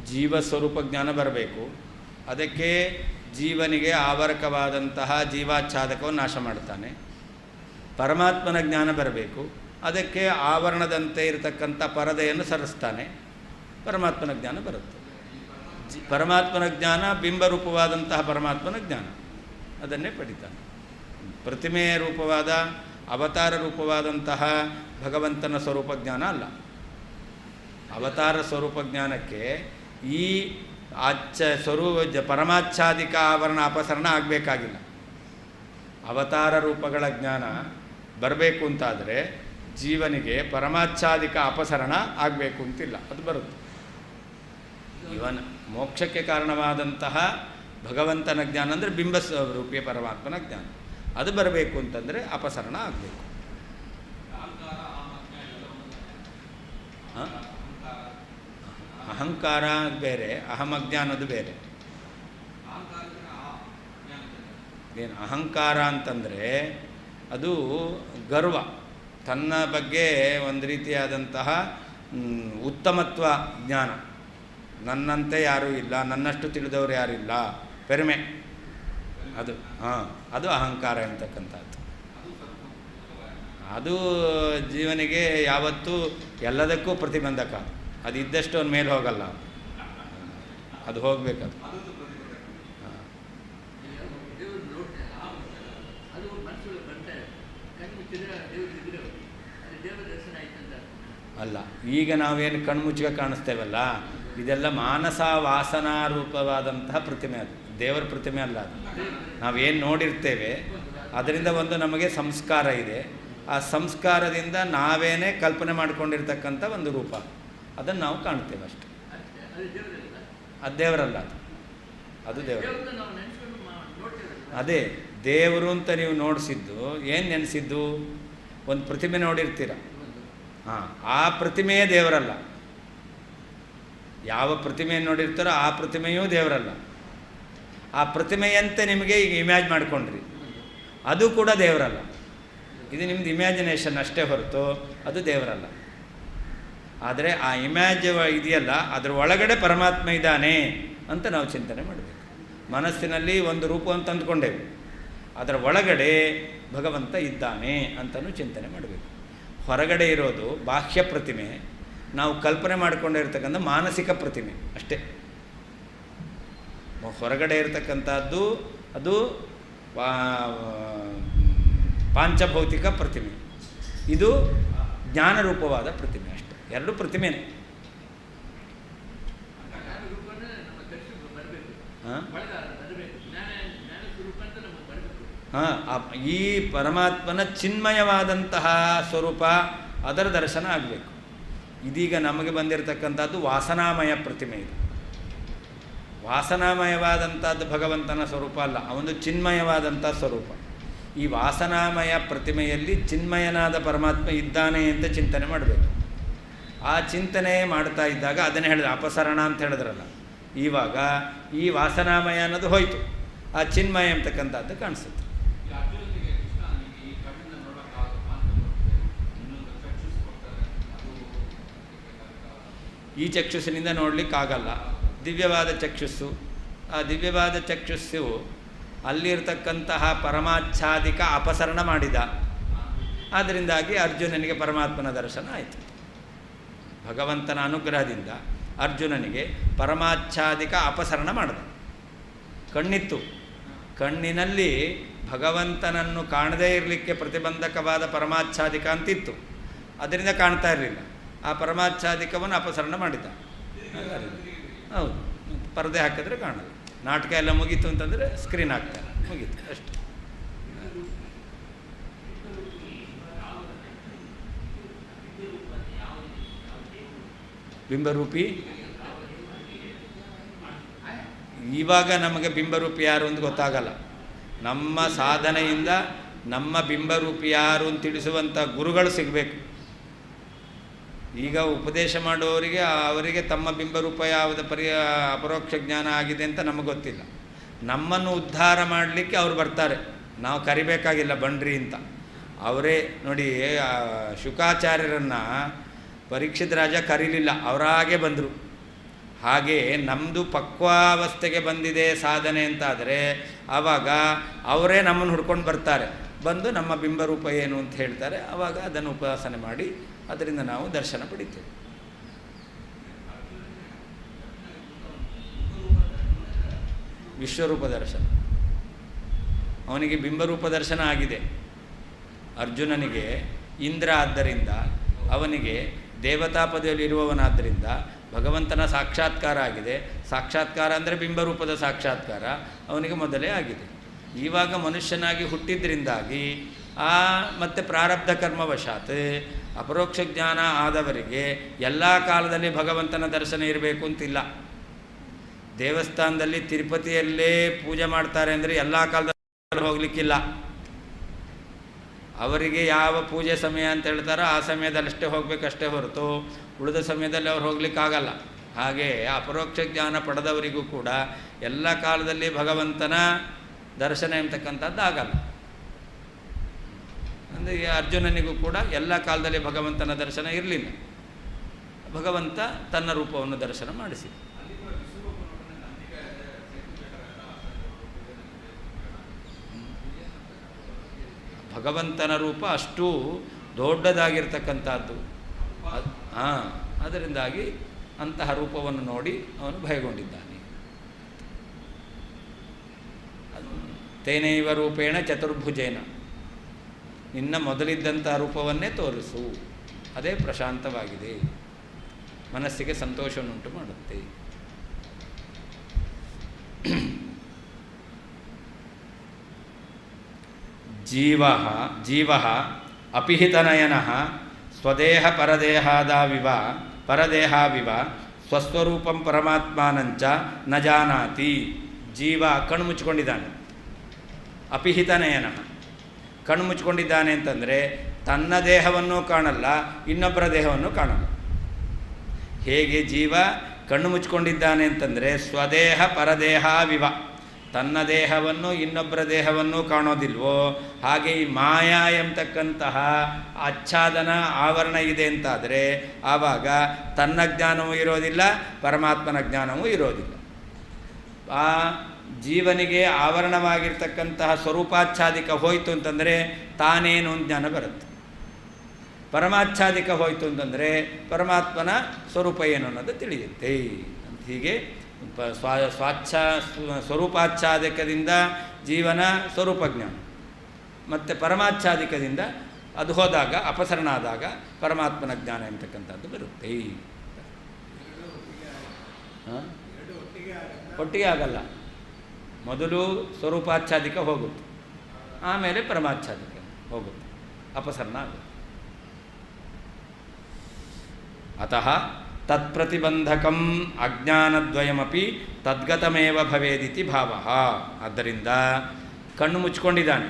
ಜೀವ ಸ್ವರೂಪ ಜ್ಞಾನ ಬರಬೇಕು. ಅದಕ್ಕೆ ಜೀವನಿಗೆ ಆವರಕವಾದಂತಹ ಜೀವಾಚ್ಛಾದಕವನ್ನು ನಾಶ ಮಾಡ್ತಾನೆ. ಪರಮಾತ್ಮನ ಜ್ಞಾನ ಬರಬೇಕು. ಅದಕ್ಕೆ ಆವರಣದಂತೆ ಇರತಕ್ಕಂಥ ಪರದೆಯನ್ನು ಸರಿಸ್ತಾನೆ. ಪರಮಾತ್ಮನ ಜ್ಞಾನ ಬರುತ್ತೆ. ಪರಮಾತ್ಮನ ಜ್ಞಾನ ಬಿಂಬರೂಪವಾದಂತಹ ಪರಮಾತ್ಮನ ಜ್ಞಾನ, ಅದನ್ನೇ ಪಡಿತಾನೆ. ಪ್ರತಿಮೆಯ ರೂಪವಾದ ಅವತಾರ ರೂಪವಾದಂತಹ ಭಗವಂತನ ಸ್ವರೂಪ ಜ್ಞಾನ ಅಲ್ಲ. ಅವತಾರ ಸ್ವರೂಪ ಜ್ಞಾನಕ್ಕೆ ಈ ಪರಮಾಚ್ಛಾದಿಕ ಆವರಣ ಅಪಸರಣ ಆಗಬೇಕಾಗಿಲ್ಲ. ಅವತಾರ ರೂಪಗಳ ಜ್ಞಾನ ಬರಬೇಕು ಅಂತಾದರೆ ಜೀವನಿಗೆ ಪರಮಾಚ್ಛಾದಿಕ ಅಪಸರಣ ಆಗಬೇಕು ಅಂತಿಲ್ಲ, ಅದು ಬರುತ್ತೆ. ಇವನ ಮೋಕ್ಷಕ್ಕೆ ಕಾರಣವಾದಂತಹ ಭಗವಂತನ ಜ್ಞಾನ ಅಂದರೆ ಬಿಂಬ ರೂಪಿಯ ಪರಮಾತ್ಮನ ಜ್ಞಾನ, ಅದು ಬರಬೇಕು ಅಂತಂದರೆ ಅಪಸರಣ ಆಗಬೇಕು. ಅಹಂಕಾರ ಬೇರೆ, ಅಹಮಜ್ಞಾನದು ಬೇರೆ. ಏನು ಅಹಂಕಾರ ಅಂತಂದರೆ ಅದು ಗರ್ವ, ತನ್ನ ಬಗ್ಗೆ ಒಂದು ರೀತಿಯಾದಂತಹ ಉತ್ತಮತ್ವ ಜ್ಞಾನ. ನನ್ನಂತೆ ಯಾರೂ ಇಲ್ಲ, ನನ್ನಷ್ಟು ತಿಳಿದವರು ಯಾರೂ ಇಲ್ಲ, ಪೆರ್ಮೆ, ಅದು ಅದು ಅಹಂಕಾರ ಅಂತಕ್ಕಂಥದ್ದು. ಅದು ಜೀವನಿಗೆ ಯಾವತ್ತೂ ಎಲ್ಲದಕ್ಕೂ ಪ್ರತಿಬಂಧಕ. ಅದು ಇದ್ದಷ್ಟು ಅವನ ಮೇಲೆ ಹೋಗಲ್ಲ, ಅದು ಹೋಗಬೇಕದು. ಅಲ್ಲ, ಈಗ ನಾವೇನು ಕಣ್ಮುಚ್ಚಿಗೆ ಕಾಣಿಸ್ತೇವಲ್ಲ, ಇದೆಲ್ಲ ಮಾನಸ ವಾಸನಾ ರೂಪವಾದಂತಹ ಪ್ರತಿಮೆ. ಅದು ದೇವರ ಪ್ರತಿಮೆ ಅಲ್ಲ. ಅದು ನಾವೇನು ನೋಡಿರ್ತೇವೆ ಅದರಿಂದ ಒಂದು ನಮಗೆ ಸಂಸ್ಕಾರ ಇದೆ. ಆ ಸಂಸ್ಕಾರದಿಂದ ನಾವೇನೇ ಕಲ್ಪನೆ ಮಾಡಿಕೊಂಡಿರ್ತಕ್ಕಂಥ ಒಂದು ರೂಪ, ಅದನ್ನು ನಾವು ಕಾಣ್ತೇವೆ ಅಷ್ಟೆ. ಅದು ದೇವರಲ್ಲ, ಅದು ದೇವರು. ಅದೇ ದೇವರು ಅಂತ ನೀವು ನೋಡಿಸಿದ್ದು ಏನು ನೆನೆಸಿದ್ದು? ಒಂದು ಪ್ರತಿಮೆ ನೋಡಿರ್ತೀರ, ಆ ಪ್ರತಿಮೆಯೇ ದೇವರಲ್ಲ. ಯಾವ ಪ್ರತಿಮೆಯನ್ನು ನೋಡಿರ್ತಾರೋ ಆ ಪ್ರತಿಮೆಯೂ ದೇವರಲ್ಲ. ಆ ಪ್ರತಿಮೆಯಂತೆ ನಿಮಗೆ ಈಗ ಇಮ್ಯಾಜ್ ಮಾಡಿಕೊಂಡ್ರಿ, ಅದು ಕೂಡ ದೇವರಲ್ಲ. ಇದು ನಿಮ್ಮದು ಇಮ್ಯಾಜಿನೇಷನ್ ಅಷ್ಟೇ ಹೊರತು ಅದು ದೇವರಲ್ಲ. ಆದರೆ ಆ ಇಮ್ಯಾಜ್ ಇದೆಯಲ್ಲ, ಅದರ ಒಳಗಡೆ ಪರಮಾತ್ಮ ಇದ್ದಾನೆ ಅಂತ ನಾವು ಚಿಂತನೆ ಮಾಡಬೇಕು. ಮನಸ್ಸಿನಲ್ಲಿ ಒಂದು ರೂಪ ಅಂತ ಅಂದ್ಕೊಂಡೇವೆ, ಅದರ ಒಳಗಡೆ ಭಗವಂತ ಇದ್ದಾನೆ ಅಂತಲೂ ಚಿಂತನೆ ಮಾಡಬೇಕು. ಹೊರಗಡೆ ಇರೋದು ಬಾಹ್ಯ ಪ್ರತಿಮೆ, ನಾವು ಕಲ್ಪನೆ ಮಾಡಿಕೊಂಡಿರ್ತಕ್ಕಂಥ ಮಾನಸಿಕ ಪ್ರತಿಮೆ ಅಷ್ಟೇ. ಹೊರಗಡೆ ಇರತಕ್ಕಂಥದ್ದು ಅದು ಪಾಂಚಭೌತಿಕ ಪ್ರತಿಮೆ, ಇದು ಜ್ಞಾನರೂಪವಾದ ಪ್ರತಿಮೆ ಅಷ್ಟೇ. ಎರಡು ಪ್ರತಿಮೆನೇ. ಈ ಪರಮಾತ್ಮನ ಚಿನ್ಮಯವಾದಂತಹ ಸ್ವರೂಪ ಅದರ ದರ್ಶನ ಆಗಬೇಕು. ಇದೀಗ ನಮಗೆ ಬಂದಿರತಕ್ಕಂಥದ್ದು ವಾಸನಾಮಯ ಪ್ರತಿಮೆ. ಇದು ವಾಸನಾಮಯವಾದಂಥದ್ದು ಭಗವಂತನ ಸ್ವರೂಪ ಅಲ್ಲ, ಅವನು ಚಿನ್ಮಯವಾದಂಥ ಸ್ವರೂಪ. ಈ ವಾಸನಾಮಯ ಪ್ರತಿಮೆಯಲ್ಲಿ ಚಿನ್ಮಯನಾದ ಪರಮಾತ್ಮ ಇದ್ದಾನೆ ಅಂತ ಚಿಂತನೆ ಮಾಡಬೇಕು. ಆ ಚಿಂತನೆ ಮಾಡ್ತಾ ಇದ್ದಾಗ ಅದನ್ನೇ ಹೇಳಿದ್ರೆ ಅಪಸರಣ ಅಂತ ಹೇಳಿದ್ರಲ್ಲ, ಇವಾಗ ಈ ವಾಸನಾಮಯ ಅನ್ನೋದು ಹೋಯಿತು, ಆ ಚಿನ್ಮಯ ಅಂತಕ್ಕಂಥದ್ದು ಕಾಣಿಸುತ್ತೆ. ಈ ಚಕ್ಷುಸ್ಸಿನಿಂದ ನೋಡಲಿಕ್ಕಾಗಲ್ಲ, ದಿವ್ಯವಾದ ಚಕ್ಷುಸ್ಸು. ಆ ದಿವ್ಯವಾದ ಚಕ್ಷುಸ್ಸು ಅಲ್ಲಿರ್ತಕ್ಕಂತಹ ಪರಮಾಚ್ಛಾದಿಕ ಅಪಸರಣ ಮಾಡಿದ. ಆದ್ದರಿಂದಾಗಿ ಅರ್ಜುನನಿಗೆ ಪರಮಾತ್ಮನ ದರ್ಶನ ಆಯಿತು. ಭಗವಂತನ ಅನುಗ್ರಹದಿಂದ ಅರ್ಜುನನಿಗೆ ಪರಮಾಚ್ಛಾದಿಕ ಅಪಸರಣ ಮಾಡಿದ. ಕಣ್ಣಿತ್ತು, ಕಣ್ಣಿನಲ್ಲಿ ಭಗವಂತನನ್ನು ಕಾಣದೇ ಇರಲಿಕ್ಕೆ ಪ್ರತಿಬಂಧಕವಾದ ಪರಮಾಚ್ಛಾದಿಕ ಅಂತಿತ್ತು, ಅದರಿಂದ ಕಾಣ್ತಾ ಇರಲಿಲ್ಲ. ಆ ಪರಮಾಚ್ಛಾದಿಕವನ್ನು ಅಪಸರಣ ಮಾಡಿದ್ದ. ಹೌದು, ಪರದೆ ಹಾಕಿದ್ರೆ ಕಾಣಲ್ಲ. ನಾಟಕ ಎಲ್ಲ ಮುಗೀತು ಅಂತಂದರೆ ಸ್ಕ್ರೀನ್ ಹಾಕ್ತಾರೆ, ಮುಗೀತು ಅಷ್ಟೆ. ಬಿಂಬರೂಪಿ ಇವಾಗ ನಮಗೆ ಬಿಂಬರೂಪಿ ಯಾರು ಅಂತ ಗೊತ್ತಾಗಲ್ಲ. ನಮ್ಮ ಸಾಧನೆಯಿಂದ ನಮ್ಮ ಬಿಂಬರೂಪಿ ಯಾರು ಅಂತ ತಿಳಿಸುವಂಥ ಗುರುಗಳು ಸಿಗಬೇಕು. ಈಗ ಉಪದೇಶ ಮಾಡುವವರಿಗೆ ಅವರಿಗೆ ತಮ್ಮ ಬಿಂಬರೂಪ ಯಾವುದ ಅಪರೋಕ್ಷ ಜ್ಞಾನ ಆಗಿದೆ ಅಂತ ನಮಗೆ ಗೊತ್ತಿಲ್ಲ. ನಮ್ಮನ್ನು ಉದ್ಧಾರ ಮಾಡಲಿಕ್ಕೆ ಅವ್ರು ಬರ್ತಾರೆ, ನಾವು ಕರಿಬೇಕಾಗಿಲ್ಲ ಬನ್ರಿ ಅಂತ. ಅವರೇ ನೋಡಿ, ಶುಕಾಚಾರ್ಯರನ್ನು ಪರೀಕ್ಷಿತ ರಾಜ ಕರೀಲಿಲ್ಲ, ಅವರಾಗೆ ಬಂದರು. ಹಾಗೆ ನಮ್ಮದು ಪಕ್ವಾವಸ್ಥೆಗೆ ಬಂದಿದೆ ಸಾಧನೆ ಅಂತಾದರೆ ಆವಾಗ ಅವರೇ ನಮ್ಮನ್ನು ಹುಡ್ಕೊಂಡು ಬರ್ತಾರೆ, ಬಂದು ನಮ್ಮ ಬಿಂಬರೂಪ ಏನು ಅಂತ ಹೇಳ್ತಾರೆ. ಆವಾಗ ಅದನ್ನು ಉಪಾಸನೆ ಮಾಡಿ ಅದರಿಂದ ನಾವು ದರ್ಶನ ಪಡಿತೇವೆ. ವಿಶ್ವರೂಪ ದರ್ಶನ, ಅವನಿಗೆ ಬಿಂಬರೂಪ ದರ್ಶನ ಆಗಿದೆ. ಅರ್ಜುನನಿಗೆ ಇಂದ್ರ ಆದ್ದರಿಂದ, ಅವನಿಗೆ ದೇವತಾ ಪದವಿಯಲ್ಲಿರುವವನಾದ್ದರಿಂದ ಭಗವಂತನ ಸಾಕ್ಷಾತ್ಕಾರ ಆಗಿದೆ. ಸಾಕ್ಷಾತ್ಕಾರ ಅಂದರೆ ಬಿಂಬರೂಪದ ಸಾಕ್ಷಾತ್ಕಾರ ಅವನಿಗೆ ಮೊದಲೇ ಆಗಿದೆ. ಇವಾಗ ಮನುಷ್ಯನಾಗಿ ಹುಟ್ಟಿದ್ರಿಂದಾಗಿ ಮತ್ತು ಪ್ರಾರಬ್ಧ ಕರ್ಮವಶಾತ್ ಅಪರೋಕ್ಷ ಜ್ಞಾನ ಆದವರಿಗೆ ಎಲ್ಲ ಕಾಲದಲ್ಲಿ ಭಗವಂತನ ದರ್ಶನ ಇರಬೇಕು ಅಂತಿಲ್ಲ. ದೇವಸ್ಥಾನದಲ್ಲಿ ತಿರುಪತಿಯಲ್ಲೇ ಪೂಜೆ ಮಾಡ್ತಾರೆ ಅಂದರೆ ಎಲ್ಲ ಕಾಲದಲ್ಲಿ ಹೋಗಲಿಕ್ಕಿಲ್ಲ. ಅವರಿಗೆ ಯಾವ ಪೂಜೆ ಸಮಯ ಅಂತ ಹೇಳ್ತಾರೋ ಆ ಸಮಯದಲ್ಲಷ್ಟೇ ಹೋಗಬೇಕಷ್ಟೇ ಹೊರತು ಉಳಿದ ಸಮಯದಲ್ಲಿ ಅವ್ರು ಹೋಗ್ಲಿಕ್ಕಾಗಲ್ಲ. ಹಾಗೆ ಅಪರೋಕ್ಷ ಜ್ಞಾನ ಪಡೆದವರಿಗೂ ಕೂಡ ಎಲ್ಲ ಕಾಲದಲ್ಲಿ ಭಗವಂತನ ದರ್ಶನ ಎಂಬತಕ್ಕಂಥದ್ದು ಆಗಲ್ಲ. ಅಂದರೆ ಅರ್ಜುನನಿಗೂ ಕೂಡ ಎಲ್ಲ ಕಾಲದಲ್ಲಿ ಭಗವಂತನ ದರ್ಶನ ಇರಲಿಲ್ಲ. ಭಗವಂತ ತನ್ನ ರೂಪವನ್ನು ದರ್ಶನ ಮಾಡಿಸಿ. ಭಗವಂತನ ರೂಪ ಅಷ್ಟು ದೊಡ್ಡದಾಗಿರ್ತಕ್ಕಂಥದ್ದು. ಅದರಿಂದಾಗಿ ಅಂತಹ ರೂಪವನ್ನು ನೋಡಿ ಅವನು ಭಯಗೊಂಡಿದ್ದಾನೆ. ತೇನೈವ ರೂಪೇಣ ಚತುರ್ಭುಜೇನ, ನಿನ್ನ ಮೊದಲಿದ್ದಂಥ ರೂಪವನ್ನೇ ತೋರಿಸು, ಅದೇ ಪ್ರಶಾಂತವಾಗಿದೆ, ಮನಸ್ಸಿಗೆ ಸಂತೋಷವನ್ನುಂಟು ಮಾಡುತ್ತೆ. ಜೀವ ಅಪಿಹಿತನಯನ ಸ್ವದೇಹ ಪರದೇಹಾವಿವ ಸ್ವಸ್ವರೂಪಂ ಪರಮಾತ್ಮಾನಂಚ ನ ಜಾನಾತಿ. ಜೀವ ಕಣ್ಣು ಮುಚ್ಕೊಂಡಿದ್ದಾನೆ. ಅಪಿಹಿತನಯನ, ಕಣ್ಣು ಮುಚ್ಕೊಂಡಿದ್ದಾನೆ ಅಂತಂದರೆ ತನ್ನ ದೇಹವನ್ನು ಕಾಣಲ್ಲ, ಇನ್ನೊಬ್ಬರ ದೇಹವನ್ನು ಕಾಣಲ್ಲ. ಹೇಗೆ ಜೀವ ಕಣ್ಣು ಮುಚ್ಕೊಂಡಿದ್ದಾನೆ ಅಂತಂದರೆ ಸ್ವದೇಹ ಪರದೇಹಾವಿವ, ತನ್ನ ದೇಹವನ್ನು ಇನ್ನೊಬ್ಬರ ದೇಹವನ್ನು ಕಾಣೋದಿಲ್ವೋ ಹಾಗೆ ಈ ಮಾಯಾ ಎಂಬತಕ್ಕಂತಹ ಆಚ್ಛಾದನ ಆವರಣ ಇದೆ ಅಂತಾದರೆ ಆವಾಗ ತನ್ನ ಜ್ಞಾನವೂ ಇರೋದಿಲ್ಲ, ಪರಮಾತ್ಮನ ಜ್ಞಾನವೂ ಇರೋದಿಲ್ಲ. ಆ ಜೀವನಿಗೆ ಆವರಣವಾಗಿರ್ತಕ್ಕಂತಹ ಸ್ವರೂಪಾಚ್ಛಾದಿಕ ಹೋಯಿತು ಅಂತಂದರೆ ತಾನೇನು ಜ್ಞಾನ ಬರುತ್ತೆ. ಪರಮಾಚ್ಛಾದಿಕ ಹೋಯಿತು ಅಂತಂದರೆ ಪರಮಾತ್ಮನ ಸ್ವರೂಪ ಏನು ಅನ್ನೋದು ತಿಳಿಯುತ್ತೆ. ಹೀಗೆ ಸ್ವರೂಪಾಚ್ಛಾದಿಕದಿಂದ ಜೀವನ ಸ್ವರೂಪ ಜ್ಞಾನ, ಮತ್ತು ಪರಮಾಚ್ಛಾದಿಕದಿಂದ ಅದು ಹೋದಾಗ ಅಪಸರಣ ಆದಾಗ ಪರಮಾತ್ಮನ ಜ್ಞಾನ ಎಂತಕ್ಕಂಥದ್ದು ಬರುತ್ತೆ. ಒಟ್ಟಿಗೆ ಆಗಲ್ಲ. ಮೊದಲು ಸ್ವರೂಪಾಚ್ಛಾದಿಕ ಹೋಗುತ್ತೆ, ಆಮೇಲೆ ಪರಮಾಚ್ಛಾದಿಕ ಹೋಗುತ್ತೆ, ಅಪಸರಣ ಆಗುತ್ತೆ. ಅತಃ ತತ್ಪ್ರತಿಬಂಧಕಂ ಅಜ್ಞಾನದ್ವಯಮಪಿ ತದ್ಗತಮೇವ ಭವೇದಿತಿ ಭಾವಃ. ಆದ್ದರಿಂದ ಕಣ್ಣು ಮುಚ್ಕೊಂಡಿದ್ದಾನೆ,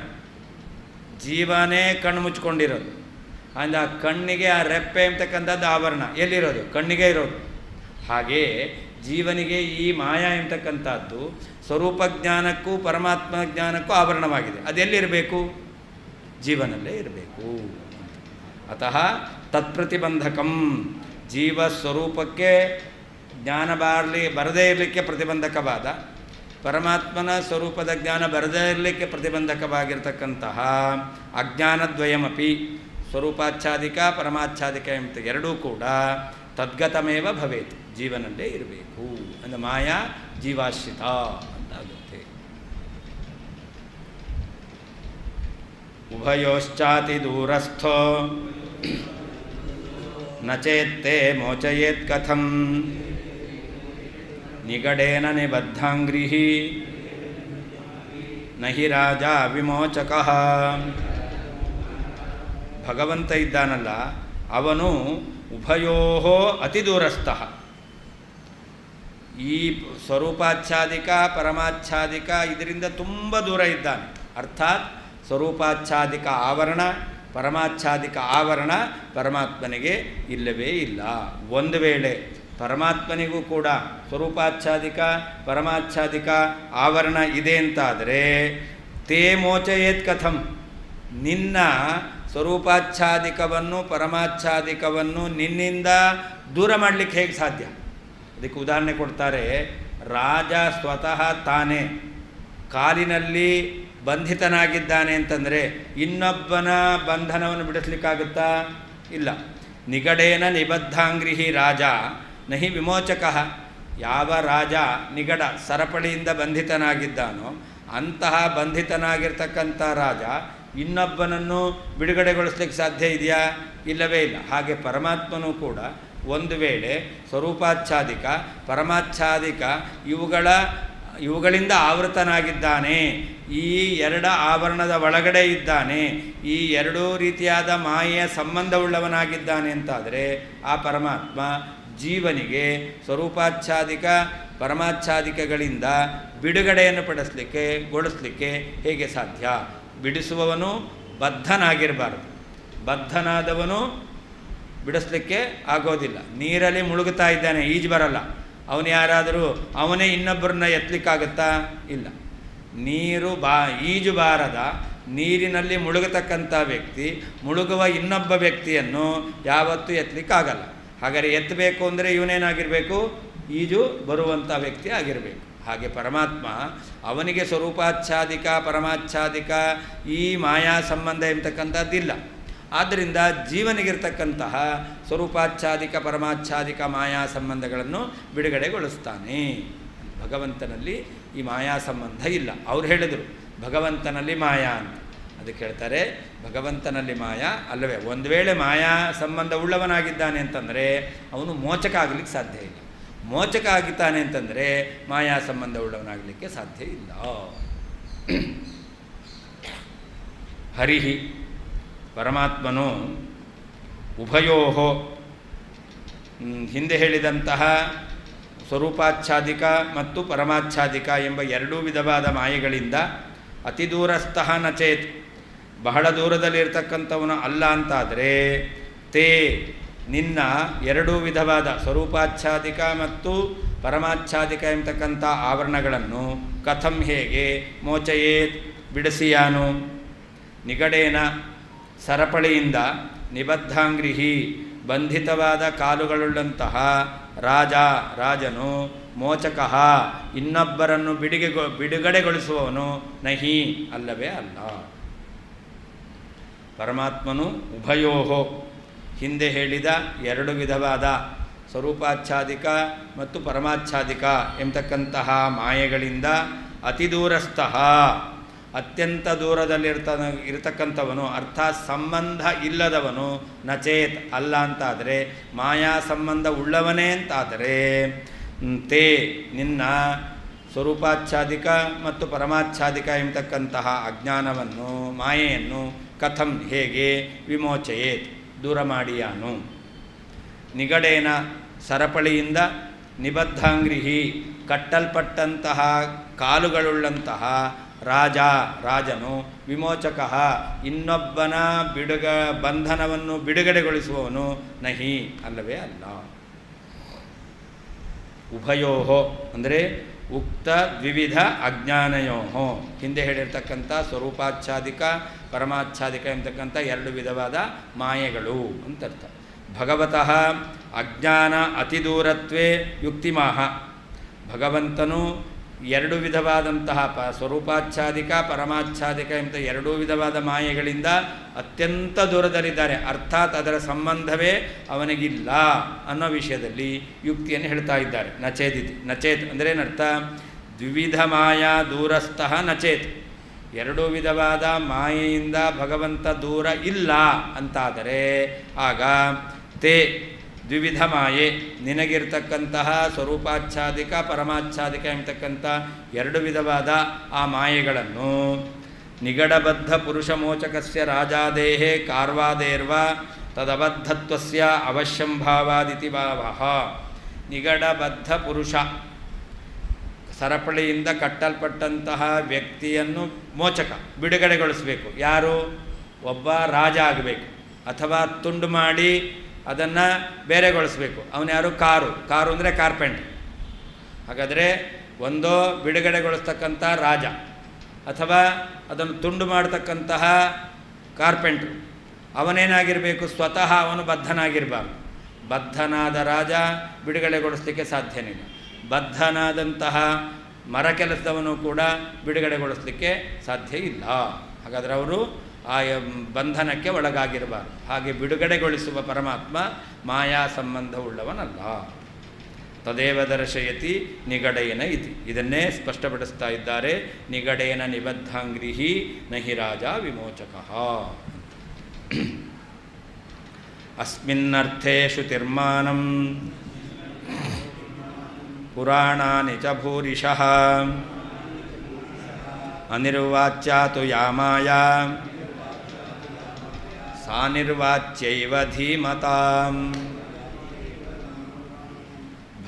ಜೀವನೇ ಕಣ್ಣು ಮುಚ್ಕೊಂಡಿರೋದು. ಅಂದರೆ ಆ ಕಣ್ಣಿಗೆ ಆ ರೆಪ್ಪೆ ಎಂತಕ್ಕಂಥದ್ದು ಆವರಣ ಎಲ್ಲಿರೋದು? ಕಣ್ಣಿಗೆ ಇರೋದು. ಹಾಗೇ ಜೀವನಿಗೆ ಈ ಮಾಯಾ ಎಂತಕ್ಕಂಥದ್ದು ಸ್ವರೂಪ ಜ್ಞಾನಕ್ಕೂ ಪರಮಾತ್ಮ ಜ್ಞಾನಕ್ಕೂ ಆವರಣವಾಗಿದೆ. ಅದೆಲ್ಲಿರಬೇಕು? ಜೀವನಲ್ಲೇ ಇರಬೇಕು. ಅತಃ ತತ್ಪ್ರತಿಬಂಧಕಂ, ಜೀವ ಸ್ವರೂಪಕ್ಕೆ ಜ್ಞಾನ ಬರದೇ ಇರಲಿಕ್ಕೆ ಪ್ರತಿಬಂಧಕವಾದ, ಪರಮಾತ್ಮನ ಸ್ವರೂಪದ ಜ್ಞಾನ ಬರದೇ ಇರಲಿಕ್ಕೆ ಪ್ರತಿಬಂಧಕವಾಗಿರ್ತಕ್ಕಂತಹ ಅಜ್ಞಾನದ್ವಯಮಪಿ, ಸ್ವರೂಪಾಚ್ಛಾದಿಕ ಪರಮಾಚ್ಛಾದಿಕ ಎಂಬ ಎರಡೂ ಕೂಡ ತದ್ಗತಮೇವ ಭವೇತ್, ಜೀವನಲ್ಲೇ ಇರಬೇಕು. ಅಂದರೆ ಮಾಯಾ ಜೀವಾಶ್ರಿತ ಅಂತಾಗುತ್ತೆ. ಉಭಯೋಶ್ಚಾತಿ ದೂರಸ್ಥೋ ನ ಚೇತ್ತೇ ಮೋಚಯೇತ್ ಕಥಂ ನಿಗಡೇನ ನಿಬದ್ಧಾಂಗ್ರಿಃ ನಹಿ ರಾಜ ವಿಮೋಚಕಃ. ಭಗವಂತ ಇದ್ದಾನಲ್ಲ, ಅವನು ಉಭಯೋ ಅತಿ ದೂರಸ್ಥಃ. ಈ ಸ್ವರೂಪಾಚ್ಛಾದಿಕ ಪರಮಾಚ್ಛಾದಿಕ ಇದರಿಂದ ತುಂಬ ದೂರ ಇದ್ದಾನೆ. ಅರ್ಥಾತ್ ಸ್ವರೂಪಾಚ್ಛಾದಿಕ ಆವರಣ ಪರಮಾಚ್ಛಾದಿಕ ಆವರಣ ಪರಮಾತ್ಮನಿಗೆ ಇಲ್ಲವೇ ಇಲ್ಲ. ಒಂದು ವೇಳೆ ಪರಮಾತ್ಮನಿಗೂ ಕೂಡ ಸ್ವರೂಪಾಚ್ಛಾದಿಕ ಪರಮಾಚ್ಛಾದಿಕ ಆವರಣ ಇದೆ ಅಂತಾದರೆ ತೇ ಮೋಚಯೇತ್ ಕಥಂ, ನಿನ್ನ ಸ್ವರೂಪಾಚ್ಛಾದಿಕವನ್ನು ಪರಮಾಚ್ಛಾದಿಕವನ್ನು ನಿನ್ನಿಂದ ದೂರ ಮಾಡಲಿಕ್ಕೆ ಹೇಗೆ ಸಾಧ್ಯ? ಅದಕ್ಕೆ ಉದಾಹರಣೆ ಕೊಡ್ತಾರೆ. ರಾಜ ಸ್ವತಃ ತಾನೇ ಕಾಲಿನಲ್ಲಿ ಬಂಧಿತನಾಗಿದ್ದಾನೆ ಅಂತಂದರೆ ಇನ್ನೊಬ್ಬನ ಬಂಧನವನ್ನು ಬಿಡಿಸ್ಲಿಕ್ಕಾಗುತ್ತಾ? ಇಲ್ಲ. ನಿಗಡೇನ ನಿಬದ್ಧಾಂಗ್ರಿಹಿ ರಾಜ ನಹಿ ವಿಮೋಚಕಃ. ಯಾವ ರಾಜ ನಿಗಡ ಸರಪಳಿಯಿಂದ ಬಂಧಿತನಾಗಿದ್ದಾನೋ ಅಂತಹ ಬಂಧಿತನಾಗಿರ್ತಕ್ಕಂಥ ರಾಜ ಇನ್ನೊಬ್ಬನನ್ನು ಬಿಡುಗಡೆಗೊಳಿಸ್ಲಿಕ್ಕೆ ಸಾಧ್ಯ ಇದೆಯಾ? ಇಲ್ಲವೇ ಇಲ್ಲ. ಹಾಗೆ ಪರಮಾತ್ಮನೂ ಕೂಡ ಒಂದು ವೇಳೆ ಸ್ವರೂಪಾಚ್ಛಾದಿಕ ಪರಮಾಚ್ಛಾದಿಕ ಇವುಗಳಿಂದ ಆವೃತನಾಗಿದ್ದಾನೆ, ಈ ಎರಡು ಆವರಣದ ಒಳಗಡೆ ಇದ್ದಾನೆ, ಈ ಎರಡೂ ರೀತಿಯಾದ ಮಾಯೆಯ ಸಂಬಂಧವುಳ್ಳವನಾಗಿದ್ದಾನೆ ಅಂತಾದರೆ ಆ ಪರಮಾತ್ಮ ಜೀವನಿಗೆ ಸ್ವರೂಪಾಚ್ಛಾದಿಕ ಪರಮಾಚ್ಛಾದಿಕಗಳಿಂದ ಬಿಡುಗಡೆಯನ್ನು ಗೊಳಿಸಲಿಕ್ಕೆ ಹೇಗೆ ಸಾಧ್ಯ? ಬಿಡಿಸುವವನು ಬದ್ಧನಾಗಿರಬಾರದು, ಬದ್ಧನಾದವನು ಬಿಡಿಸ್ಲಿಕ್ಕೆ ಆಗೋದಿಲ್ಲ. ನೀರಲ್ಲಿ ಮುಳುಗುತ್ತಾ ಇದ್ದಾನೆ, ಈಜು ಬರಲ್ಲ, ಅವನು ಯಾರಾದರೂ ಅವನೇ ಇನ್ನೊಬ್ಬರನ್ನ ಎತ್ತಲಿಕ್ಕಾಗತ್ತಾ? ಇಲ್ಲ. ಈಜು ಬಾರದ ನೀರಿನಲ್ಲಿ ಮುಳುಗತಕ್ಕಂಥ ವ್ಯಕ್ತಿ ಮುಳುಗುವ ಇನ್ನೊಬ್ಬ ವ್ಯಕ್ತಿಯನ್ನು ಯಾವತ್ತೂ ಎತ್ತಲಿಕ್ಕಾಗಲ್ಲ. ಹಾಗಾದರೆ ಎತ್ತಬೇಕು ಅಂದರೆ ಇವನೇನಾಗಿರಬೇಕು? ಈಜು ಬರುವಂಥ ವ್ಯಕ್ತಿ ಆಗಿರಬೇಕು. ಹಾಗೆ ಪರಮಾತ್ಮ ಅವನಿಗೆ ಸ್ವರೂಪಾಚ್ಛಾದಿಕ ಪರಮಾಚ್ಛಾದಿಕ ಈ ಮಾಯಾ ಸಂಬಂಧ ಎಂಬತಕ್ಕಂಥದ್ದಿಲ್ಲ. ಆದ್ದರಿಂದ ಜೀವನಿಗಿರ್ತಕ್ಕಂತಹ ಸ್ವರೂಪಾಚ್ಛಾದಿಕ ಪರಮಾಚ್ಛಾದಿಕ ಮಾಯಾ ಸಂಬಂಧಗಳನ್ನು ಬಿಡುಗಡೆಗೊಳಿಸ್ತಾನೆ. ಭಗವಂತನಲ್ಲಿ ಈ ಮಾಯಾ ಸಂಬಂಧ ಇಲ್ಲ. ಅವ್ರು ಹೇಳಿದರು ಭಗವಂತನಲ್ಲಿ ಮಾಯಾ ಅಂತ. ಅದಕ್ಕೆ ಹೇಳ್ತಾರೆ ಭಗವಂತನಲ್ಲಿ ಮಾಯಾ ಅಲ್ಲವೇ. ಒಂದು ವೇಳೆ ಮಾಯಾ ಸಂಬಂಧ ಉಳ್ಳವನಾಗಿದ್ದಾನೆ ಅಂತಂದರೆ ಅವನು ಮೋಚಕ ಆಗಲಿಕ್ಕೆ ಸಾಧ್ಯ ಇಲ್ಲ. ಮೋಚಕ ಆಗಿದ್ದಾನೆ ಅಂತಂದರೆ ಮಾಯಾ ಸಂಬಂಧ ಉಳ್ಳವನಾಗಲಿಕ್ಕೆ ಸಾಧ್ಯ ಇಲ್ಲ. ಹರಿಹಿ ಪರಮಾತ್ಮನು ಉಭಯೋ ಹಿಂದೆ ಹೇಳಿದಂತಹ ಸ್ವರೂಪಾಚ್ಛಾದಿಕ ಮತ್ತು ಪರಮಾಚ್ಛಾದಿಕ ಎಂಬ ಎರಡೂ ವಿಧವಾದ ಮಾಯೆಗಳಿಂದ ಅತಿ ದೂರಸ್ಥಃ ನಚೇತ್, ಬಹಳ ದೂರದಲ್ಲಿರ್ತಕ್ಕಂಥವನು ಅಲ್ಲ ಅಂತಾದರೆ ತೇ ನಿನ್ನ ಎರಡೂ ವಿಧವಾದ ಸ್ವರೂಪಾಚ್ಛಾದಿಕ ಮತ್ತು ಪರಮಾಚ್ಛಾದಿಕ ಎಂಬತಕ್ಕಂಥ ಆವರಣಗಳನ್ನು ಕಥಂ ಹೇಗೆ ಮೋಚಯೇತ್ ಬಿಡಿಸಿಯಾನು, ನಿಗಡೇನ ಸರಪಳಿಯಿಂದ ನಿಬದ್ಧಾಂಗ್ರಿಹಿ ಬಂಧಿತವಾದ ಕಾಲುಗಳುಳ್ಳಂತಹ ರಾಜನು, ಮೋಚಕಃ ಇನ್ನೊಬ್ಬರನ್ನು ಬಿಡುಗಡೆಗೊಳಿಸುವವನು, ನಹಿ ಅಲ್ಲವೇ ಅಲ್ಲ. ಪರಮಾತ್ಮನು ಉಭಯೋಹೋ ಹಿಂದೆ ಹೇಳಿದ ಎರಡು ವಿಧವಾದ ಸ್ವರೂಪಾಚ್ಛಾದಿಕ ಮತ್ತು ಪರಮಾಚ್ಛಾದಿಕ ಎಂಬತಕ್ಕಂತಹ ಮಾಯೆಗಳಿಂದ ಅತಿ ದೂರಸ್ಥಃ ಅತ್ಯಂತ ಇರತಕ್ಕಂಥವನು, ಅರ್ಥಾತ್ ಸಂಬಂಧ ಇಲ್ಲದವನು, ನಚೇತ್ ಅಲ್ಲ ಅಂತಾದರೆ, ಮಾಯಾ ಸಂಬಂಧ ಉಳ್ಳವನೇ ಅಂತಾದರೆ, ತೇ ನಿನ್ನ ಸ್ವರೂಪಾಚ್ಛಾದಿಕ ಮತ್ತು ಪರಮಾಚ್ಛಾದಿಕ ಎಂಬತಕ್ಕಂತಹ ಅಜ್ಞಾನವನ್ನು, ಮಾಯೆಯನ್ನು ಕಥಂ ಹೇಗೆ ವಿಮೋಚಯೇತ್ ದೂರ ಮಾಡಿಯಾನು. ನಿಗಡೇನ ಸರಪಳಿಯಿಂದ, ನಿಬದ್ಧಾಂಗ್ರಿಹಿ ಕಟ್ಟಲ್ಪಟ್ಟಂತಹ ಕಾಲುಗಳುಳ್ಳಂತಹ ರಾಜನು, ವಿಮೋಚಕಃ ಇನ್ನೊಬ್ಬನ ಬಂಧನವನ್ನು ಬಿಡುಗಡೆಗೊಳಿಸುವವನು, ನಹಿ ಅಲ್ಲವೇ ಅಲ್ಲ. ಉಭಯೋಹೋ ಅಂದರೆ ಉಕ್ತ ದ್ವಿವಿಧ ಅಜ್ಞಾನಯೋಹೋ ಹಿಂದೆ ಹೇಳಿರ್ತಕ್ಕಂಥ ಸ್ವರೂಪಾಚ್ಛಾದಿಕ ಪರಮಾಚ್ಛಾದಿಕ ಎಂಬತಕ್ಕಂಥ ಎರಡು ವಿಧವಾದ ಮಾಯೆಗಳು ಅಂತರ್ಥ. ಭಗವತಃ ಅಜ್ಞಾನ ಅತಿದೂರತ್ವೇ ಯುಕ್ತಿಮಾಹ ಭಗವಂತನು ಎರಡು ವಿಧವಾದಂತಹ ಸ್ವರೂಪಾಚ್ಛಾದಿಕ ಪರಮಾಚ್ಛಾದಿಕ ಎಂಬ ಎರಡೂ ವಿಧವಾದ ಮಾಯೆಗಳಿಂದ ಅತ್ಯಂತ ದೂರದಲ್ಲಿದ್ದಾರೆ, ಅರ್ಥಾತ್ ಅದರ ಸಂಬಂಧವೇ ಅವನಿಗಿಲ್ಲ ಅನ್ನೋ ವಿಷಯದಲ್ಲಿ ಯುಕ್ತಿಯನ್ನು ಹೇಳ್ತಾ ಇದ್ದಾರೆ. ನಚೇತ್ ಅಂದರೆ ಏನರ್ಥ? ದ್ವಿವಿಧ ಮಾಯಾ ದೂರಸ್ಥಃ ನಚೇತ್, ಎರಡೂ ವಿಧವಾದ ಮಾಯೆಯಿಂದ ಭಗವಂತ ದೂರ ಇಲ್ಲ ಅಂತಾದರೆ ಆಗ ತೇ ದ್ವಿವಿಧ ಮಾಯೆ ನಿನಗಿರ್ತಕ್ಕಂತಹ ಸ್ವರೂಪಾಚ್ಛಾದಿಕ ಪರಮಾಚ್ಛಾದಿಕ ಎಂಬತಕ್ಕಂಥ ಎರಡು ವಿಧವಾದ ಆ ಮಾಯೆಗಳನ್ನು ನಿಗಡಬದ್ಧ ಪುರುಷಮೋಚಕಸ್ಯ ರಾಜಾದೇಹೇ ಕಾರ್ವಾದೇರ್ವ ತದಬದ್ಧತ್ವಸ್ಯ ಅವಶ್ಯಂಭಾವಾದಿತಿ ಭಾವಃ. ನಿಗಡಬದ್ಧ ಪುರುಷ ಸರಪಳಿಯಿಂದ ಕಟ್ಟಲ್ಪಟ್ಟಂತಹ ವ್ಯಕ್ತಿಯನ್ನು ಮೋಚಕ ಬಿಡುಗಡೆಗೊಳಿಸಬೇಕು. ಯಾರು? ಒಬ್ಬ ರಾಜ ಆಗಬೇಕು ಅಥವಾ ತುಂಡು ಮಾಡಿ ಅದನ್ನು ಬೇರೆಗೊಳಿಸಬೇಕು. ಅವನು ಯಾರು? ಕಾರು ಅಂದರೆ ಕಾರ್ಪೆಂಟ್. ಹಾಗಾದರೆ ಒಂದೋ ಬಿಡುಗಡೆಗೊಳಿಸ್ತಕ್ಕಂಥ ರಾಜ ಅಥವಾ ಅದನ್ನು ತುಂಡು ಮಾಡತಕ್ಕಂತಹ ಕಾರ್ಪೆಂಟ್ರು. ಅವನೇನಾಗಿರಬೇಕು? ಸ್ವತಃ ಅವನು ಬದ್ಧನಾಗಿರಬಾರ್ದು. ಬದ್ಧನಾದ ರಾಜ ಬಿಡುಗಡೆಗೊಳಿಸಲಿಕ್ಕೆ ಸಾಧ್ಯನಿಲ್ಲ. ಬದ್ಧನಾದಂತಹ ಮರ ಕೆಲಸದವನು ಕೂಡ ಬಿಡುಗಡೆಗೊಳಿಸಲಿಕ್ಕೆ ಸಾಧ್ಯ ಇಲ್ಲ. ಹಾಗಾದರೆ ಅವರು ಆ ಬಂಧನಕ್ಕೆ ಒಳಗಾಗಿರಬಾರದು. ಹಾಗೆ ಬಿಡುಗಡೆಗೊಳಿಸುವ ಪರಮಾತ್ಮ ಮಾಯಾ ಸಂಬಂಧವುಳ್ಳವನಲ್ಲ. ತದೇವ ದರ್ಶಯತಿ ನಿಗಡೇನ ಇತಿ. ಇದನ್ನೇ ಸ್ಪಷ್ಟಪಡಿಸ್ತಾ ಇದ್ದಾರೆ. ನಿಗಡೇನ ನಿಬದ್ಧಾಂಗ್ರಿಹಿ ನಹಿ ರಾಜ ವಿಮೋಚಕಃ. ಅಸ್ಮಿನ್ನರ್ಥೇ ಶ್ರುತಿರ್ಮಾನಂ ಪುರಾಣಾನಿ ಚ ಭೂರಿಶಃ ಅನಿರ್ವಾಚ್ಯಾತು ಯಾ ಮಾಯಾ ಸಾ ನಿರ್ವಾಚ್ಯೈವ ಧೀಮತಾಂ.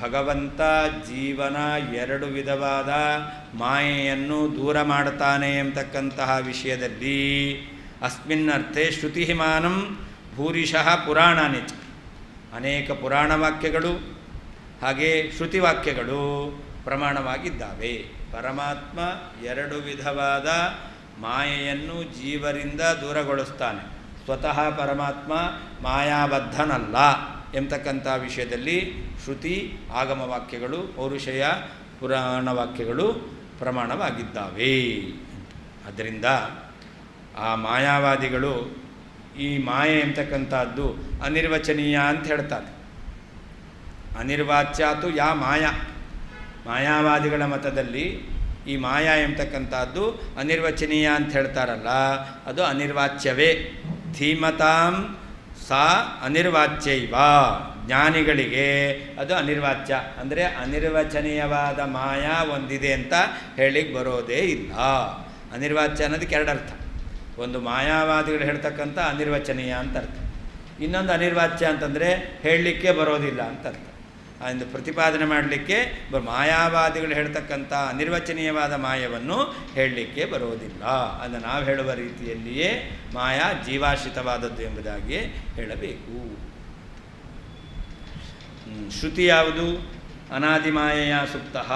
ಭಗವಂತ ಜೀವನ ಎರಡು ವಿಧವಾದ ಮಾಯೆಯನ್ನು ದೂರ ಮಾಡ್ತಾನೆ ಎಂಬತಕ್ಕಂತಹ ವಿಷಯದಲ್ಲಿ ಅಸ್ಮಿನ್ನರ್ಥೇ ಶ್ರುತಿಹಿಮಾನಂ ಭೂರಿಶಃ ಪುರಾಣಾನಿ ಚ, ಅನೇಕ ಪುರಾಣ ವಾಕ್ಯಗಳು ಹಾಗೆ ಶ್ರುತಿವಾಕ್ಯಗಳು ಪ್ರಮಾಣವಾಗಿದ್ದಾವೆ. ಪರಮಾತ್ಮ ಎರಡು ವಿಧವಾದ ಮಾಯೆಯನ್ನು ಜೀವರಿಂದ ದೂರಗೊಳಿಸ್ತಾನೆ. ಸ್ವತಃ ಪರಮಾತ್ಮ ಮಾಯಾಬದ್ಧನಲ್ಲ ಎಂಬತಕ್ಕಂಥ ವಿಷಯದಲ್ಲಿ ಶ್ರುತಿ ಆಗಮ ವಾಕ್ಯಗಳು ಪೌರುಷಯ ಪುರಾಣ ವಾಕ್ಯಗಳು ಪ್ರಮಾಣವಾಗಿದ್ದಾವೆ. ಆದ್ದರಿಂದ ಆ ಮಾಯಾವಾದಿಗಳು ಈ ಮಾಯೆ ಎಂಬತಕ್ಕಂಥದ್ದು ಅನಿರ್ವಚನೀಯ ಅಂತ ಹೇಳ್ತಾರೆ. ಅನಿರ್ವಾಚ್ಯಾತು ಯಾ ಮಾಯಾ, ಮಾಯಾವಾದಿಗಳ ಮತದಲ್ಲಿ ಈ ಮಾಯಾ ಎಂಬತಕ್ಕಂಥದ್ದು ಅನಿರ್ವಚನೀಯ ಅಂತ ಹೇಳ್ತಾರಲ್ಲ, ಅದು ಅನಿರ್ವಾಚ್ಯವೇ. ಧೀಮತಾಂ ಸಾ ಅನಿರ್ವಾಚ್ಯೈವ, ಜ್ಞಾನಿಗಳಿಗೆ ಅದು ಅನಿರ್ವಾಚ್ಯ. ಅಂದರೆ ಅನಿರ್ವಚನೀಯವಾದ ಮಾಯಾ ಒಂದಿದೆ ಅಂತ ಹೇಳಿಕ್ಕೆ ಬರೋದೇ ಇಲ್ಲ. ಅನಿರ್ವಾಚ್ಯ ಅನ್ನೋದಕ್ಕೆ ಎರಡು ಅರ್ಥ. ಒಂದು ಮಾಯಾವಾದಿಗಳು ಹೇಳ್ತಕ್ಕಂಥ ಅನಿರ್ವಚನೀಯ ಅಂತ ಅರ್ಥ, ಇನ್ನೊಂದು ಅನಿರ್ವಾಚ್ಯ ಅಂತಂದರೆ ಹೇಳಲಿಕ್ಕೆ ಬರೋದಿಲ್ಲ ಅಂತ ಅರ್ಥ. ಎಂದು ಪ್ರತಿಪಾದನೆ ಮಾಡಲಿಕ್ಕೆ ಮಾಯಾವಾದಿಗಳು ಹೇಳ್ತಕ್ಕಂಥ ಅನಿರ್ವಚನೀಯವಾದ ಮಾಯವನ್ನು ಹೇಳಲಿಕ್ಕೆ ಬರೋದಿಲ್ಲ. ಅದನ್ನು ನಾವು ಹೇಳುವ ರೀತಿಯಲ್ಲಿಯೇ ಮಾಯಾ ಜೀವಾಶ್ರಿತವಾದದ್ದು ಎಂಬುದಾಗಿ ಹೇಳಬೇಕು. ಶ್ರುತಿ ಯಾವುದು? ಅನಾದಿ ಮಾಯೆಯ ಸುಪ್ತಃ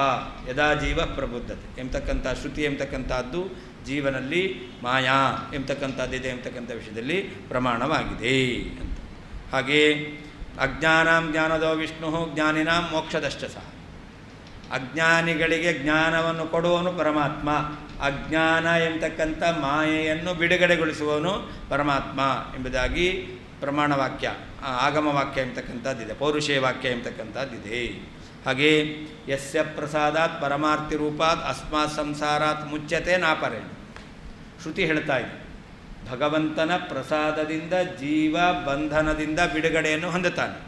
ಯದಾ ಜೀವ ಪ್ರಬುದ್ಧತೆ ಎಂಬತಕ್ಕಂಥ ಶ್ರುತಿ ಎಂಬತಕ್ಕಂಥದ್ದು ಜೀವನಲ್ಲಿ ಮಾಯಾ ಎಂಬತಕ್ಕಂಥದ್ದಿದೆ ಎಂಬತಕ್ಕಂಥ ವಿಷಯದಲ್ಲಿ ಪ್ರಮಾಣವಾಗಿದೆ ಅಂತ. ಹಾಗೆಯೇ ಅಜ್ಞಾನಾಂ ಜ್ಞಾನದೋ ವಿಷ್ಣು ಜ್ಞಾನಿನಾಂ ಮೋಕ್ಷದಶ್ಚ ಸಹ. ಅಜ್ಞಾನಿಗಳಿಗೆ ಜ್ಞಾನವನ್ನು ಕೊಡುವವನು ಪರಮಾತ್ಮ, ಅಜ್ಞಾನ ಎಂಬತಕ್ಕಂಥ ಮಾಯೆಯನ್ನು ಬಿಡುಗಡೆಗೊಳಿಸುವವನು ಪರಮಾತ್ಮ ಎಂಬುದಾಗಿ ಪ್ರಮಾಣವಾಕ್ಯ, ಆಗಮವಾಕ್ಯ ಎಂಬತಕ್ಕಂಥದ್ದಿದೆ, ಪೌರುಷೇಯ ವಾಕ್ಯ ಎಂಬತಕ್ಕಂಥದ್ದಿದೆ. ಹಾಗೆ ಯಸ್ಯ ಪ್ರಸಾದಾತ್ ಪರಮಾರ್ಥಿ ರೂಪಾತ್ ಅಸ್ಮಾತ್ ಸಂಸಾರಾತ್ ಮುಚ್ಯತೆ ನಾಪರೇಣ. ಶ್ರುತಿ ಹೇಳ್ತಾ ಇದೆ, ಭಗವಂತನ ಪ್ರಸಾದದಿಂದ ಜೀವ ಬಂಧನದಿಂದ ಬಿಡುಗಡೆಯನ್ನು ಹೊಂದುತ್ತಾನೆ.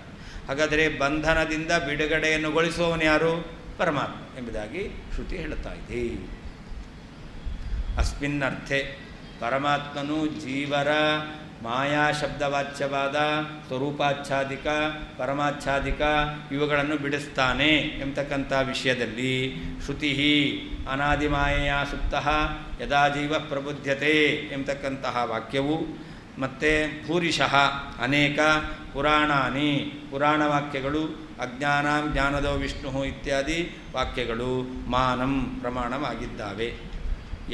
ಹಾಗಾದರೆ ಬಂಧನದಿಂದ ಬಿಡುಗಡೆಯನ್ನು ಗೊಳಿಸುವವನು ಯಾರು? ಪರಮಾತ್ಮ ಎಂಬುದಾಗಿ ಶ್ರುತಿ ಹೇಳುತ್ತಾ ಇದೆ. ಅಸ್ಮಿನ್ನರ್ಥೆ ಪರಮಾತ್ಮನು ಜೀವರ ಮಾಯಾ ಶಬ್ದವಾಚ್ಯವಾದ ಸ್ವರೂಪಾಚ್ಛಾದಿಕ ಪರಮಾಚ್ಛಾದಿಕ ಇವುಗಳನ್ನು ಬಿಡಿಸ್ತಾನೆ ಎಂಬತಕ್ಕಂಥ ವಿಷಯದಲ್ಲಿ ಶ್ರುತಿ ಅನಾದಿಮಾಯೆಯ ಸುಪ್ತ ಯದಾ ಜೀವ ಪ್ರಬುದ್ಧತೆ ಎಂಬತಕ್ಕಂತಹ ವಾಕ್ಯವು ಮತ್ತು ಭೂರಿಶಃ ಅನೇಕ ಪುರಾಣಾನಿ ಪುರಾಣವಾಕ್ಯಗಳು ಅಜ್ಞಾನಾಂ ಜ್ಞಾನದೋ ವಿಷ್ಣು ಇತ್ಯಾದಿ ವಾಕ್ಯಗಳು ಮಾನಂ ಪ್ರಮಾಣವಾಗಿದ್ದಾವೆ.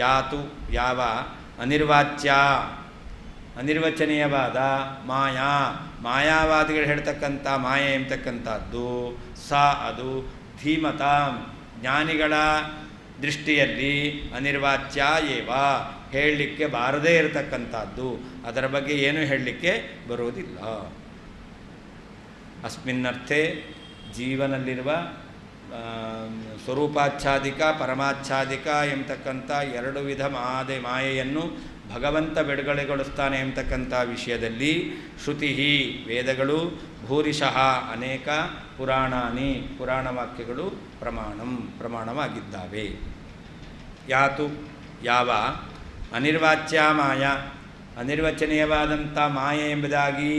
ಯಾತು ಯಾವ ಅನಿರ್ವಾಚ್ಯ ಅನಿರ್ವಚನೀಯವಾದ ಮಾಯಾವಾದಿಗಳು ಹೇಳ್ತಕ್ಕಂಥ ಮಾಯೆ ಎಂಬತಕ್ಕಂಥದ್ದು ಅದು ಧೀಮತಾಂ ಜ್ಞಾನಿಗಳ ದೃಷ್ಟಿಯಲ್ಲಿ ಅನಿರ್ವಾಚ್ಯ ಏವ ಹೇಳಲಿಕ್ಕೆ ಬಾರದೇ ಇರತಕ್ಕಂಥದ್ದು, ಅದರ ಬಗ್ಗೆ ಏನೂ ಹೇಳಲಿಕ್ಕೆ ಬರುವುದಿಲ್ಲ. ಅಸ್ಮಿನ್ನರ್ಥೆ ಜೀವನಲ್ಲಿರುವ ಸ್ವರೂಪಾಚ್ಛಾದಿಕ ಪರಮಾಚ್ಛಾದಿಕ ಎಂಬತಕ್ಕಂಥ ಎರಡು ವಿಧ ಮಾಯೆಯನ್ನು ಭಗವಂತ ಬಿಡುಗಡೆಗೊಳಿಸ್ತಾನೆ ಎಂಬತಕ್ಕಂಥ ವಿಷಯದಲ್ಲಿ ಶ್ರುತಿ ವೇದಗಳು ಭೂರಿಶಃ ಅನೇಕ ಪುರಾಣಾನಿ ಪುರಾಣವಾಕ್ಯಗಳು ಪ್ರಮಾಣವಾಗಿದ್ದಾವೆ. ಯಾತು ಯಾವ ಅನಿರ್ವಾಚ್ಯ ಮಾಯ ಅನಿರ್ವಚನೀಯವಾದಂಥ ಮಾಯೆ ಎಂಬುದಾಗಿ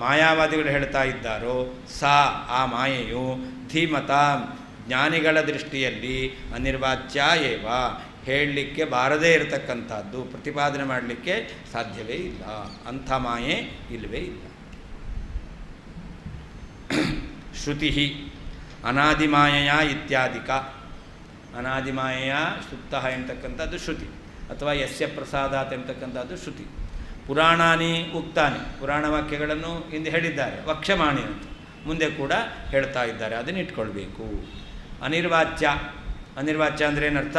ಮಾಯಾವಾದಿಗಳು ಹೇಳ್ತಾ ಇದ್ದಾರೋ ಆ ಮಾಯೆಯು ಧೀಮತ ಜ್ಞಾನಿಗಳ ದೃಷ್ಟಿಯಲ್ಲಿ ಅನಿರ್ವಾಚ್ಯ ಏವ ಹೇಳಲಿಕ್ಕೆ ಬಾರದೇ ಇರತಕ್ಕಂಥದ್ದು, ಪ್ರತಿಪಾದನೆ ಮಾಡಲಿಕ್ಕೆ ಸಾಧ್ಯವೇ ಇಲ್ಲ, ಅಂಥ ಮಾಯೆ ಇಲ್ಲವೇ ಇಲ್ಲ. ಶ್ರುತಿ ಅನಾದಿಮಾಯೆಯ ಇತ್ಯಾದಿಕ ಅನಾದಿಮಾಯೆಯ ಸುಪ್ತ ಎಂಬತಕ್ಕಂಥದ್ದು ಶ್ರುತಿ, ಅಥವಾ ಯಸ್ಯ ಪ್ರಸಾದಾತ್ ಎಂಬತಕ್ಕಂಥದ್ದು ಶ್ರುತಿ. ಪುರಾಣಾನಿ ಉಕ್ತಾನಿ ಪುರಾಣ ವಾಕ್ಯಗಳನ್ನು ಹಿಂದೆ ಹೇಳಿದ್ದಾರೆ, ವಕ್ಷ್ಯಮಾಣಿ ಅಂತ ಮುಂದೆ ಕೂಡ ಹೇಳ್ತಾ ಇದ್ದಾರೆ, ಅದನ್ನು ಇಟ್ಕೊಳ್ಬೇಕು. ಅನಿರ್ವಾಚ್ಯ ಅಂದರೆ ಏನರ್ಥ?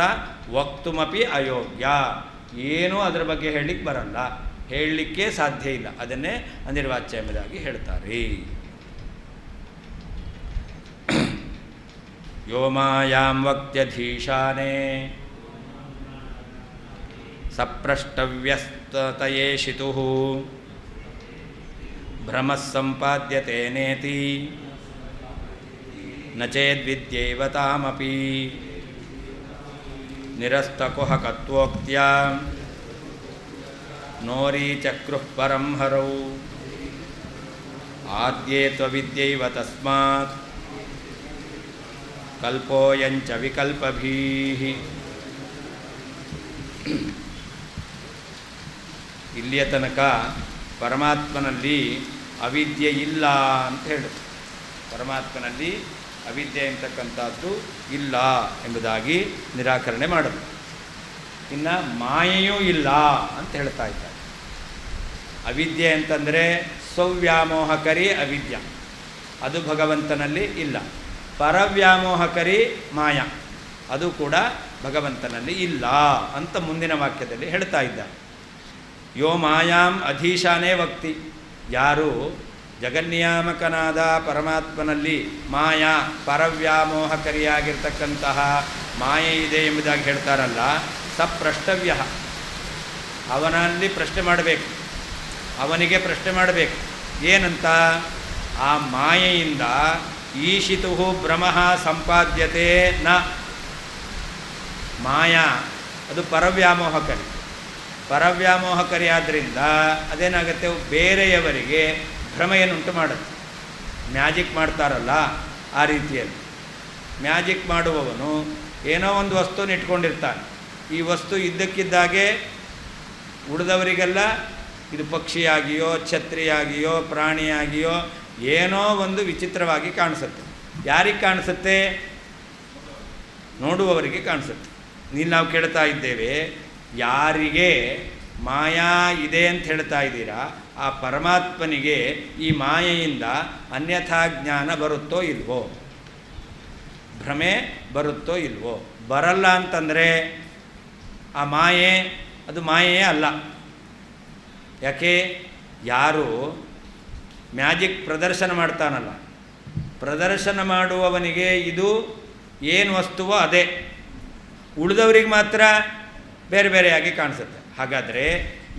ವಕ್ತುಮಪಿ ಅಯೋಗ್ಯ, ಏನೂ ಅದರ ಬಗ್ಗೆ ಹೇಳಲಿಕ್ಕೆ ಬರಲ್ಲ, ಹೇಳಲಿಕ್ಕೆ ಸಾಧ್ಯ ಇಲ್ಲ, ಅದನ್ನೇ ಅನಿರ್ವಾಚ್ಯ ಎಂಬುದಾಗಿ ಹೇಳ್ತಾರೆ. ಯೋ ಮಾಯಾಂ ವಕ್ತ್ಯಧೀಶಾನೇ ಸಪ್ರಷ್ಟವ್ಯಸ್ತತಯೇಷಿತು ಭ್ರಮಃ ಸಂಪಾದ್ಯತೆ ನೇತಿ ನ ಚೇದ್ವಿದ್ಯೈವ ತಾಮಪಿ ನಿರಸ್ತಕುಹಕತ್ವೋಕ್ತ್ಯ ನೋರೀಚಕ್ರುಃ ಪರಂ ಹರೌ ಆದ್ಯೇ ತ್ವವಿದ್ಯೈವ ತಸ್ಮಾತ್ ಕಲ್ಪೋಯಂಚ ವಿಕಲ್ಪಭೀಃ. ಇಲ್ಲಿಯ ತನಕ ಪರಮಾತ್ಮನಲ್ಲಿ ಅವಿದ್ಯೆ ಇಲ್ಲ ಅಂತ ಹೇಳುತ್ತೆ. ಪರಮಾತ್ಮನಲ್ಲಿ ಅವಿದ್ಯೆ ಎಂತಕ್ಕಂಥದ್ದು ಇಲ್ಲ ಎಂಬುದಾಗಿ ನಿರಾಕರಣೆ ಮಾಡಲು. ಇನ್ನು ಮಾಯೆಯೂ ಇಲ್ಲ ಅಂತ ಹೇಳ್ತಾ ಇದ್ದಾರೆ. ಅವಿದ್ಯೆ ಅಂತಂದರೆ ಸ್ವವ್ಯಾಮೋಹಕರಿ ಅವಿದ್ಯ, ಅದು ಭಗವಂತನಲ್ಲಿ ಇಲ್ಲ. ಪರವ್ಯಾಮೋಹಕರಿ ಮಾಯ, ಅದು ಕೂಡ ಭಗವಂತನಲ್ಲಿ ಇಲ್ಲ ಅಂತ ಮುಂದಿನ ವಾಕ್ಯದಲ್ಲಿ ಹೇಳ್ತಾ ಇದ್ದಾರೆ. ಯೋ ಮಾಯಾಂ ಅಧೀಶಾನೇ ವಕ್ತಿ, ಯಾರು ಜಗನ್ನಿಯಾಮಕನಾದ ಪರಮಾತ್ಮನಲ್ಲಿ ಮಾಯಾ ಪರವ್ಯಾಮೋಹಕರಿಯಾಗಿರ್ತಕ್ಕಂತಹ ಮಾಯೆ ಇದೆ ಎಂಬುದಾಗಿ ಹೇಳ್ತಾರಲ್ಲ, ಸಪ್ರಷ್ಟವ್ಯ, ಅವನಲ್ಲಿ ಪ್ರಶ್ನೆ ಮಾಡಬೇಕು, ಅವನಿಗೆ ಪ್ರಶ್ನೆ ಮಾಡಬೇಕು. ಏನಂತ? ಆ ಮಾಯೆಯಿಂದ ಈಶಿತು ಭ್ರಮಃ ಸಂಪಾದ್ಯತೆ ನ. ಮಾಯಾ ಅದು ಪರವ್ಯಾಮೋಹಕರಿ ಆದ್ದರಿಂದ ಅದೇನಾಗುತ್ತೆ, ಬೇರೆಯವರಿಗೆ ಭ್ರಮೆಯನ್ನುಂಟು ಮಾಡುತ್ತೆ. ಮ್ಯಾಜಿಕ್ ಮಾಡ್ತಾರಲ್ಲ ಆ ರೀತಿಯಲ್ಲಿ ಮ್ಯಾಜಿಕ್ ಮಾಡುವವನು ಏನೋ ಒಂದು ವಸ್ತುನ ಇಟ್ಕೊಂಡಿರ್ತಾನೆ. ಈ ವಸ್ತು ಇದ್ದಕ್ಕಿದ್ದಾಗೆ ಉಳಿದವರಿಗೆಲ್ಲ ಇದು ಪಕ್ಷಿಯಾಗಿಯೋ ಛತ್ರಿಯಾಗಿಯೋ ಪ್ರಾಣಿಯಾಗಿಯೋ ಏನೋ ಒಂದು ವಿಚಿತ್ರವಾಗಿ ಕಾಣಿಸುತ್ತೆ. ಯಾರಿಗೆ ಕಾಣಿಸುತ್ತೆ? ನೋಡುವವರಿಗೆ ಕಾಣಿಸುತ್ತೆ. ಇಲ್ಲಿ ನಾವು ಕೇಳ್ತಾ ಇದ್ದೇವೆ, ಯಾರಿಗೆ ಮಾಯಾ ಇದೆ ಅಂತ ಹೇಳ್ತಾ ಇದ್ದೀರಾ, ಆ ಪರಮಾತ್ಮನಿಗೆ ಈ ಮಾಯೆಯಿಂದ ಅನ್ಯಥಾ ಜ್ಞಾನ ಬರುತ್ತೋ ಇಲ್ವೋ, ಭ್ರಮೆ ಬರುತ್ತೋ ಇಲ್ವೋ? ಬರಲ್ಲ ಅಂತಂದರೆ ಆ ಮಾಯೆ ಅದು ಮಾಯೆಯೇ ಅಲ್ಲ. ಯಾಕೆ? ಯಾರು ಮ್ಯಾಜಿಕ್ ಪ್ರದರ್ಶನ ಮಾಡ್ತಾನಲ್ಲ, ಪ್ರದರ್ಶನ ಮಾಡುವವನಿಗೆ ಇದು ಏನು ವಸ್ತುವೋ ಅದೇ, ಉಳಿದವರಿಗೆ ಮಾತ್ರ ಬೇರೆ ಬೇರೆಯಾಗಿ ಕಾಣಿಸುತ್ತೆ. ಹಾಗಾದರೆ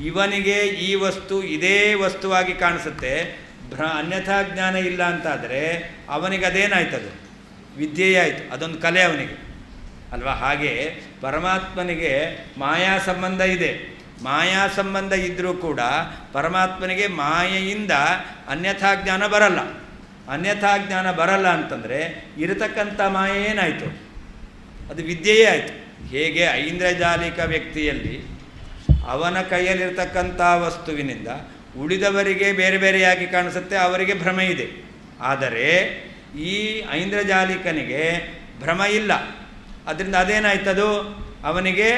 ಇವನಿಗೆ ಈ ವಸ್ತು ಇದೇ ವಸ್ತುವಾಗಿ ಕಾಣಿಸುತ್ತೆ, ಅನ್ಯಥಾ ಜ್ಞಾನ ಇಲ್ಲ ಅಂತಾದರೆ ಅವನಿಗೆ ಅದೇನಾಯ್ತದು? ವಿದ್ಯೆಯೇ ಆಯಿತು, ಅದೊಂದು ಕಲೆ ಅವನಿಗೆ ಅಲ್ವಾ? ಹಾಗೆ ಪರಮಾತ್ಮನಿಗೆ ಮಾಯಾ ಸಂಬಂಧ ಇದೆ. ಮಾಯಾ ಸಂಬಂಧ ಇದ್ದರೂ ಕೂಡ ಪರಮಾತ್ಮನಿಗೆ ಮಾಯೆಯಿಂದ ಅನ್ಯಥಾ ಜ್ಞಾನ ಬರಲ್ಲ. ಅನ್ಯಥಾ ಜ್ಞಾನ ಬರಲ್ಲ ಅಂತಂದರೆ ಇರತಕ್ಕಂಥ ಮಾಯೆ ಏನಾಯಿತು? ಅದು ವಿದ್ಯೆಯೇ ಆಯಿತು. ಹೇಗೆ ಐಂದ್ರಜಾಲಿಕ ವ್ಯಕ್ತಿಯಲ್ಲಿ ಅವನ ಕೈಯಲ್ಲಿರ್ತಕ್ಕಂಥ ವಸ್ತುವಿನಿಂದ ಉಳಿದವರಿಗೆ ಬೇರೆ ಬೇರೆಯಾಗಿ ಕಾಣಿಸುತ್ತೆ, ಅವರಿಗೆ ಭ್ರಮೆ ಇದೆ. ಆದರೆ ಈ ಐಂದ್ರಜಾಲಿಕನಿಗೆ ಭ್ರಮ ಇಲ್ಲ. ಅದರಿಂದ ಅದೇನಾಯ್ತದು? ಅವನಿಗೆ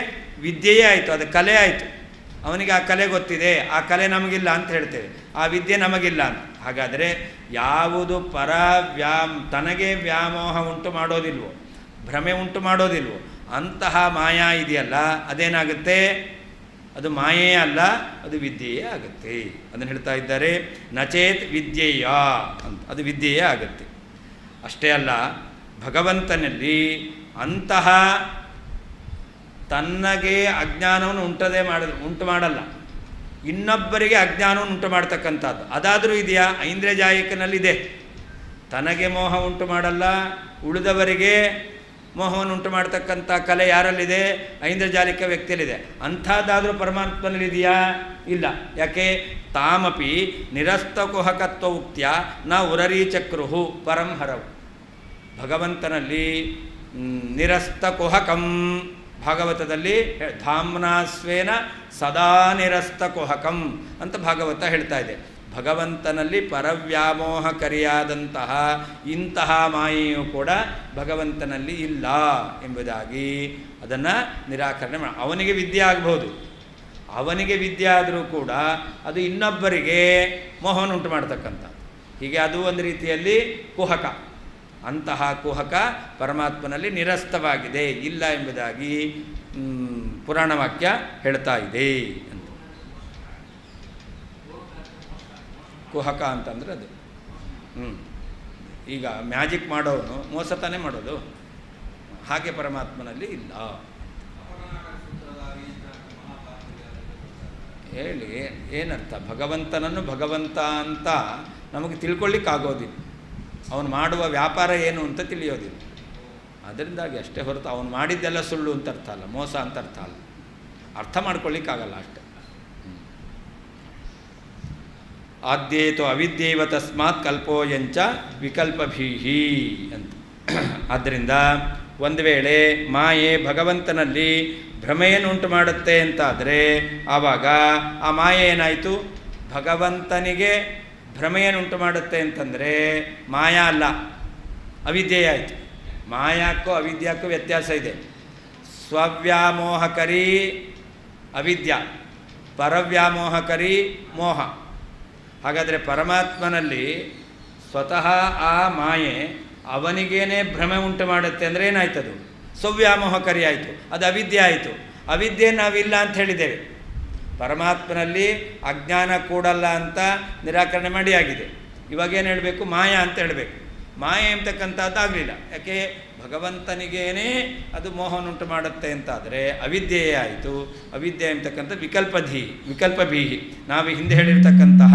ವಿದ್ಯೆಯೇ ಆಯಿತು, ಅದು ಕಲೆ ಆಯಿತು. ಅವನಿಗೆ ಆ ಕಲೆ ಗೊತ್ತಿದೆ, ಆ ಕಲೆ ನಮಗಿಲ್ಲ ಅಂತ ಹೇಳ್ತೇವೆ, ಆ ವಿದ್ಯೆ ನಮಗಿಲ್ಲ ಅಂತ. ಹಾಗಾದರೆ ಯಾವುದು ತನಗೆ ವ್ಯಾಮೋಹ ಉಂಟು ಮಾಡೋದಿಲ್ವೋ, ಭ್ರಮೆ ಉಂಟು ಮಾಡೋದಿಲ್ವೋ, ಅಂತಹ ಮಾಯಾ ಇದೆಯಲ್ಲ, ಅದೇನಾಗುತ್ತೆ? ಅದು ಮಾಯೆಯೇ ಅಲ್ಲ, ಅದು ವಿದ್ಯೆಯೇ ಆಗುತ್ತೆ. ಅದನ್ನು ಹೇಳ್ತಾ ಇದ್ದಾರೆ, ನಚೇತ್ ವಿದ್ಯೆಯ ಅಂತ. ಅದು ವಿದ್ಯೆಯೇ ಆಗುತ್ತೆ. ಅಷ್ಟೇ ಅಲ್ಲ, ಭಗವಂತನಲ್ಲಿ ಅಂತಹ ತನ್ನಗೆ ಅಜ್ಞಾನವನ್ನು ಉಂಟು ಮಾಡಲ್ಲ, ಇನ್ನೊಬ್ಬರಿಗೆ ಅಜ್ಞಾನವನ್ನು ಉಂಟು ಮಾಡ್ತಕ್ಕಂಥದ್ದು ಅದಾದರೂ ಇದೆಯಾ? ಐಂದ್ರಜಾಯಿಕನಲ್ಲಿದೆ. ತನಗೆ ಮೋಹ ಉಂಟು ಮಾಡಲ್ಲ, ಉಳಿದವರಿಗೆ ಮೋಹವನ್ನು ಉಂಟು ಮಾಡ್ತಕ್ಕಂಥ ಕಲೆ ಯಾರಲ್ಲಿದೆ? ಐಂದ್ರಜಾಲಿಕ ವ್ಯಕ್ತಿಯಲ್ಲಿದೆ. ಅಂಥದ್ದಾದರೂ ಪರಮಾತ್ಮನಲ್ಲಿದೆಯಾ? ಇಲ್ಲ. ಯಾಕೆ? ತಾಮಪಿ ನಿರಸ್ತಕುಹಕತ್ವ ಉಕ್ತ್ಯ ನ ಉರರೀಚಕ್ರುಹು ಪರಂಹರವು. ಭಗವಂತನಲ್ಲಿ ನಿರಸ್ತಕುಹಕಂ, ಭಾಗವತದಲ್ಲಿ ಧಾಮ್ನಾಸ್ವೇನ ಸದಾ ನಿರಸ್ತಕುಹಕಂ ಅಂತ ಭಾಗವತ ಹೇಳ್ತಾ ಇದೆ. ಭಗವಂತನಲ್ಲಿ ಪರವ್ಯಾಮೋಹಕರಿಯಾದಂತಹ ಇಂತಹ ಮಾಯೆಯೂ ಕೂಡ ಭಗವಂತನಲ್ಲಿ ಇಲ್ಲ ಎಂಬುದಾಗಿ ಅದನ್ನು ನಿರಾಕರಣೆ ಮಾಡಿ. ಅವನಿಗೆ ವಿದ್ಯೆ ಆಗಬಹುದು, ಅವನಿಗೆ ವಿದ್ಯೆ ಆದರೂ ಕೂಡ ಅದು ಇನ್ನೊಬ್ಬರಿಗೆ ಮೋಹವನ್ನು ಉಂಟು ಮಾಡ್ತಕ್ಕಂಥ, ಹೀಗೆ ಅದು ಒಂದು ರೀತಿಯಲ್ಲಿ ಕುಹಕ. ಅಂತಹ ಕುಹಕ ಪರಮಾತ್ಮನಲ್ಲಿ ನಿರಸ್ತವಾಗಿದೆ, ಇಲ್ಲ ಎಂಬುದಾಗಿ ಪುರಾಣ ವಾಕ್ಯ ಹೇಳ್ತಾ ಇದೆ ಅಂತ. ಕುಹಕ ಅಂತಂದರೆ ಅದು ಈಗ ಮ್ಯಾಜಿಕ್ ಮಾಡೋನು ಮೋಸ ತಾನೇ ಮಾಡೋದು, ಹಾಗೆ ಪರಮಾತ್ಮನಲ್ಲಿ ಇಲ್ಲ. ಹೇಳಿ ಏನರ್ಥ? ಭಗವಂತನನ್ನು ಭಗವಂತ ಅಂತ ನಮಗೆ ತಿಳ್ಕೊಳ್ಳಿಕ್ಕಾಗೋದಿಲ್ಲ, ಅವನು ಮಾಡುವ ವ್ಯಾಪಾರ ಏನು ಅಂತ ತಿಳಿಯೋದಿಲ್ಲ. ಅದರಿಂದಾಗಿ ಅಷ್ಟೇ ಹೊರತು ಅವನು ಮಾಡಿದ್ದೆಲ್ಲ ಸುಳ್ಳು ಅಂತ ಅರ್ಥ ಅಲ್ಲ, ಮೋಸ ಅಂತ ಅರ್ಥ ಅಲ್ಲ, ಅರ್ಥ ಮಾಡ್ಕೊಳ್ಳಿಕ್ಕಾಗಲ್ಲ ಅಷ್ಟೆ. ಆದ್ಯೇತೋ ಅವಿದ್ಯೇವ ತಸ್ಮಾತ್ ಕಲ್ಪೋಯಂಚ ವಿಕಲ್ಪಭೀಹಿ ಅಂತ. ಆದ್ದರಿಂದ ಒಂದು ವೇಳೆ ಮಾಯೆ ಭಗವಂತನಲ್ಲಿ ಭ್ರಮೆಯನ್ನು ಉಂಟು ಮಾಡುತ್ತೆ ಅಂತಾದರೆ ಆವಾಗ ಆ ಮಾಯೆ ಏನಾಯಿತು? ಭಗವಂತನಿಗೆ ಭ್ರಮೆಯನ್ನು ಉಂಟು ಮಾಡುತ್ತೆ ಅಂತಂದರೆ ಮಾಯಾ ಅಲ್ಲ, ಅವಿದ್ಯೆ ಆಯಿತು. ಮಾಯಾಕ್ಕೂ ಅವಿದ್ಯಾಕ್ಕೂ ವ್ಯತ್ಯಾಸ ಇದೆ. ಸ್ವವ್ಯಾಮೋಹಕರಿ ಅವಿದ್ಯ, ಪರವ್ಯಾಮೋಹಕರಿ ಮೋಹ. ಹಾಗಾದರೆ ಪರಮಾತ್ಮನಲ್ಲಿ ಸ್ವತಃ ಆ ಮಾಯೆ ಅವನಿಗೇನೆ ಭ್ರಮೆ ಉಂಟು ಮಾಡುತ್ತೆ ಅಂದರೆ ಏನಾಯ್ತದು? ಸ್ವವ್ಯಾಮೋಹಕರಿ ಆಯಿತು, ಅದು ಅವಿದ್ಯೆ ಆಯಿತು. ಅವಿದ್ಯೆ ನಾವಿಲ್ಲ ಅಂತ ಹೇಳಿದ್ದೇವೆ. ಪರಮಾತ್ಮನಲ್ಲಿ ಅಜ್ಞಾನ ಕೂಡಲ್ಲ ಅಂತ ನಿರಾಕರಣೆ ಮಾಡಿ ಆಗಿದೆ. ಇವಾಗೇನು ಹೇಳಬೇಕು? ಮಾಯಾ ಅಂತ ಹೇಳಬೇಕು. ಮಾಯೆ ಎಂಬತಕ್ಕಂಥದ್ದಾಗಲಿಲ್ಲ. ಯಾಕೆ? ಭಗವಂತನಿಗೇನೇ ಅದು ಮೋಹವನ್ನುಂಟು ಮಾಡುತ್ತೆ ಅಂತಾದರೆ ಅವಿದ್ಯೆಯೇ ಆಯಿತು. ಅವಿದ್ಯೆ ಎಂಬತಕ್ಕಂಥ ವಿಕಲ್ಪಭೀಹಿ. ನಾವು ಹಿಂದೆ ಹೇಳಿರ್ತಕ್ಕಂತಹ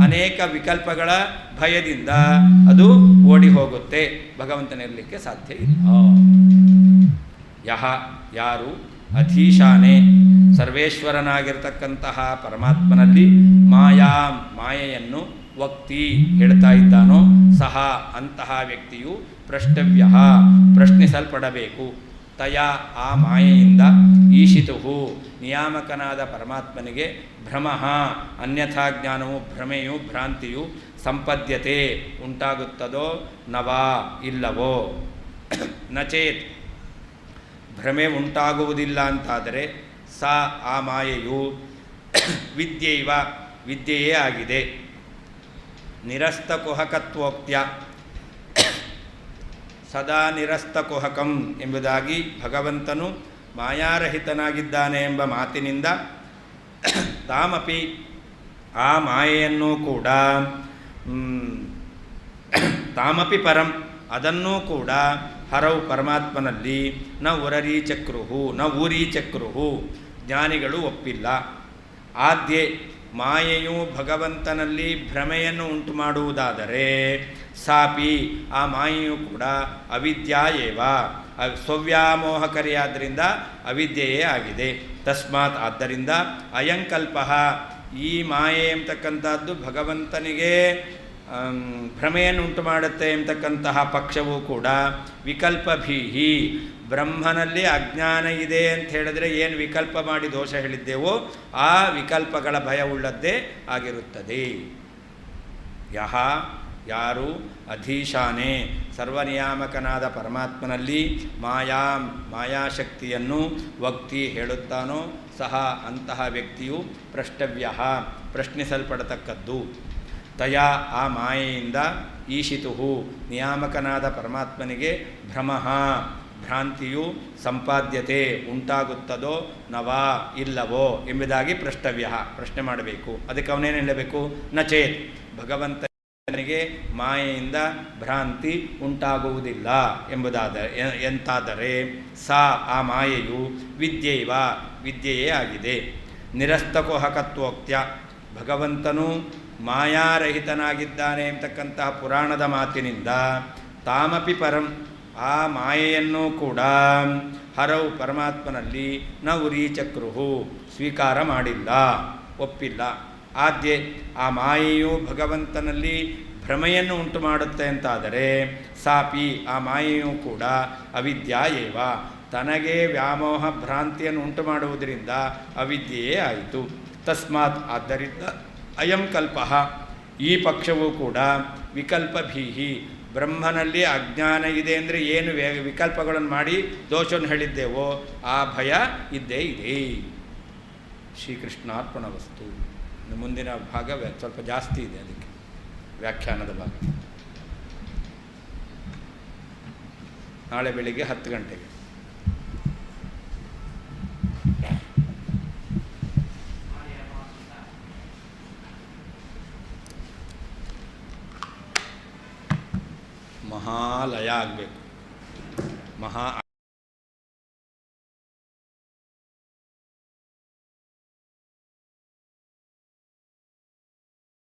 ಅನೇಕ ವಿಕಲ್ಪಗಳ ಭಯದಿಂದ ಅದು ಓಡಿ ಹೋಗುತ್ತೆ, ಭಗವಂತನಿರಲಿಕ್ಕೆ ಸಾಧ್ಯ ಇಲ್ಲ. ಯಾರು ಅಧೀಶಾನೆ ಸರ್ವೇಶ್ವರನಾಗಿರ್ತಕ್ಕಂತಹ ಪರಮಾತ್ಮನಲ್ಲಿ ಮಾಯೆಯನ್ನು ವಕ್ತಿ ಹೇಳ್ತಾ ಇದ್ದಾನೋ ಸಹ ಅಂತಹ ವ್ಯಕ್ತಿಯು ಪ್ರಷ್ಟವ್ಯ ಪ್ರಶ್ನಿಸಲ್ಪಡಬೇಕು. ತಯ ಆ ಮಾಯೆಯಿಂದ ಈಶಿತು ನಿಯಾಮಕನಾದ ಪರಮಾತ್ಮನಿಗೆ ಭ್ರಮಃ ಅನ್ಯಥಾ ಜ್ಞಾನವು ಭ್ರಮೆಯು ಭ್ರಾಂತಿಯು ಸಂಪದ್ಯತೆ ಉಂಟಾಗುತ್ತದೋ ನವಾ ಇಲ್ಲವೋ. ನಚೇತ್ ಭ್ರಮೆ ಉಂಟಾಗುವುದಿಲ್ಲ ಅಂತಾದರೆ ಆ ಮಾಯೆಯು ವಿದ್ಯೈವ ವಿದ್ಯೆಯೇ ಆಗಿದೆ. ನಿರಸ್ತಕುಹಕತ್ವೋಕ್ತ್ಯ ಸದಾ ನಿರಸ್ತಕುಹಕಂ ಎಂಬುದಾಗಿ ಭಗವಂತನು ಮಾಯಾರಹಿತನಾಗಿದ್ದಾನೆ ಎಂಬ ಮಾತಿನಿಂದ ತಾಮಪಿ ಆ ಮಾಯೆಯನ್ನೂ ಕೂಡ ತಾಮಪಿ ಪರಂ ಅದನ್ನೂ ಕೂಡ ಹರವು ಪರಮಾತ್ಮನಲ್ಲಿ ನ ಉರರೀಚಕ್ರುಹು ನ ಊರೀಚಕ್ರುಹು ಜ್ಞಾನಿಗಳು ಒಪ್ಪಿಲ್ಲ. ಆದ್ಯೆ ಮಾಯೆಯು ಭಗವಂತನಲ್ಲಿ ಭ್ರಮೆಯನ್ನು ಉಂಟು ಮಾಡುವುದಾದರೆ ಸಾಪಿ ಆ ಮಾಯೆಯು ಕೂಡ ಅವಿದ್ಯಾಯೇವ ಸ್ವವ್ಯಾಮೋಹಕರಿಯಾದ್ದರಿಂದ ಅವಿದ್ಯೆಯೇ ಆಗಿದೆ. ತಸ್ಮಾತ್ ಆದ್ದರಿಂದ ಅಯಂಕಲ್ಪ ಈ ಮಾಯೆ ಎಂಬತಕ್ಕಂಥದ್ದು ಭಗವಂತನಿಗೆ ಭ್ರಮೆಯನ್ನು ಉಂಟು ಮಾಡುತ್ತೆ ಎಂಬತಕ್ಕಂತಹ ಪಕ್ಷವೂ ಕೂಡ ವಿಕಲ್ಪಭೀಹಿ ಬ್ರಹ್ಮನಲ್ಲಿ ಅಜ್ಞಾನ ಇದೆ ಅಂತ ಹೇಳಿದ್ರೆ ಏನು ವಿಕಲ್ಪ ಮಾಡಿ ದೋಷ ಹೇಳಿದ್ದೇವೋ ಆ ವಿಕಲ್ಪಗಳ ಭಯವುಳ್ಳದ್ದೇ ಆಗಿರುತ್ತದೆ. ಯಾರು ಅಧೀಶಾನೆ ಸರ್ವನಿಯಾಮಕನಾದ ಪರಮಾತ್ಮನಲ್ಲಿ ಮಾಯಾಶಕ್ತಿಯನ್ನು ವಕ್ತಿ ಹೇಳುತ್ತಾನೋ ಸಹ ಅಂತಹ ವ್ಯಕ್ತಿಯು ಪ್ರಷ್ಟವ್ಯ ಪ್ರಶ್ನಿಸಲ್ಪಡತಕ್ಕದ್ದು. ತಯಾ ಆ ಮಾಯೆಯಿಂದ ಈಶಿತು ನಿಯಾಮಕನಾದ ಪರಮಾತ್ಮನಿಗೆ ಭ್ರಾಂತಿಯು ಸಂಪಾದ್ಯತೆ ಉಂಟಾಗುತ್ತದೋ ನವಾ ಇಲ್ಲವೋ ಎಂಬುದಾಗಿ ಪ್ರಶ್ನೆ ಮಾಡಬೇಕು. ಅದಕ್ಕೆ ಅವನೇನು ಹೇಳಬೇಕು? ನಚೇತ್ ಭಗವಂತನಿಗೆ ಮಾಯೆಯಿಂದ ಭ್ರಾಂತಿ ಉಂಟಾಗುವುದಿಲ್ಲ ಎಂತಾದರೆ ಸಾ ಆ ಮಾಯೆಯು ವಿದ್ಯೆಯವ ವಿದ್ಯೆಯೇ ಆಗಿದೆ. ನಿರಸ್ತಕುಹಕತ್ವೋಕ್ತ್ಯ ಭಗವಂತನು ಮಾಯಾರಹಿತನಾಗಿದ್ದಾನೆ ಎಂಬತಕ್ಕಂತಹ ಪುರಾಣದ ಮಾತಿನಿಂದ ತಾಮಪಿ ಪರಂ ಆ ಮಾಯೆಯನ್ನೂ ಕೂಡ ಹರವು ಪರಮಾತ್ಮನಲ್ಲಿ ನ ಉರೀಚಕ್ರುಹು ಸ್ವೀಕಾರ ಮಾಡಿಲ್ಲ, ಒಪ್ಪಿಲ್ಲ. ಆದ್ಯೆ ಆ ಮಾಯೆಯು ಭಗವಂತನಲ್ಲಿ ಭ್ರಮೆಯನ್ನು ಉಂಟು ಮಾಡುತ್ತೆ ಅಂತಾದರೆ ಸಾಪಿ ಆ ಮಾಯೆಯೂ ಕೂಡ ಅವಿದ್ಯಾಯೇವ ತನಗೆ ವ್ಯಾಮೋಹ ಭ್ರಾಂತಿಯನ್ನು ಉಂಟು ಮಾಡುವುದರಿಂದ ಅವಿದ್ಯೆಯೇ ಆಯಿತು. ತಸ್ಮಾತ್ ಆದ್ದರಿಂದ ಅಯಂ ಕಲ್ಪ ಈ ಪಕ್ಷವೂ ಕೂಡ ವಿಕಲ್ಪಭೀಹಿ ಬ್ರಹ್ಮನಲ್ಲಿ ಅಜ್ಞಾನ ಇದೆ ಅಂದರೆ ಏನು ವಿಕಲ್ಪಗಳನ್ನು ಮಾಡಿ ದೋಷವನ್ನು ಹೇಳಿದ್ದೇವೋ ಆ ಭಯ ಇದ್ದೇ ಇದೆ. ಶ್ರೀಕೃಷ್ಣಾರ್ಪಣವಸ್ತು. ಮುಂದಿನ ಭಾಗ ಸ್ವಲ್ಪ ಜಾಸ್ತಿ ಇದೆ, ಅದಕ್ಕೆ ವ್ಯಾಖ್ಯಾನದ ಭಾಗ ನಾಳೆ ಬೆಳಿಗ್ಗೆ 10 ಗಂಟೆಗೆ. ಮಹಾಲಯ ಆಗಬೇಕು.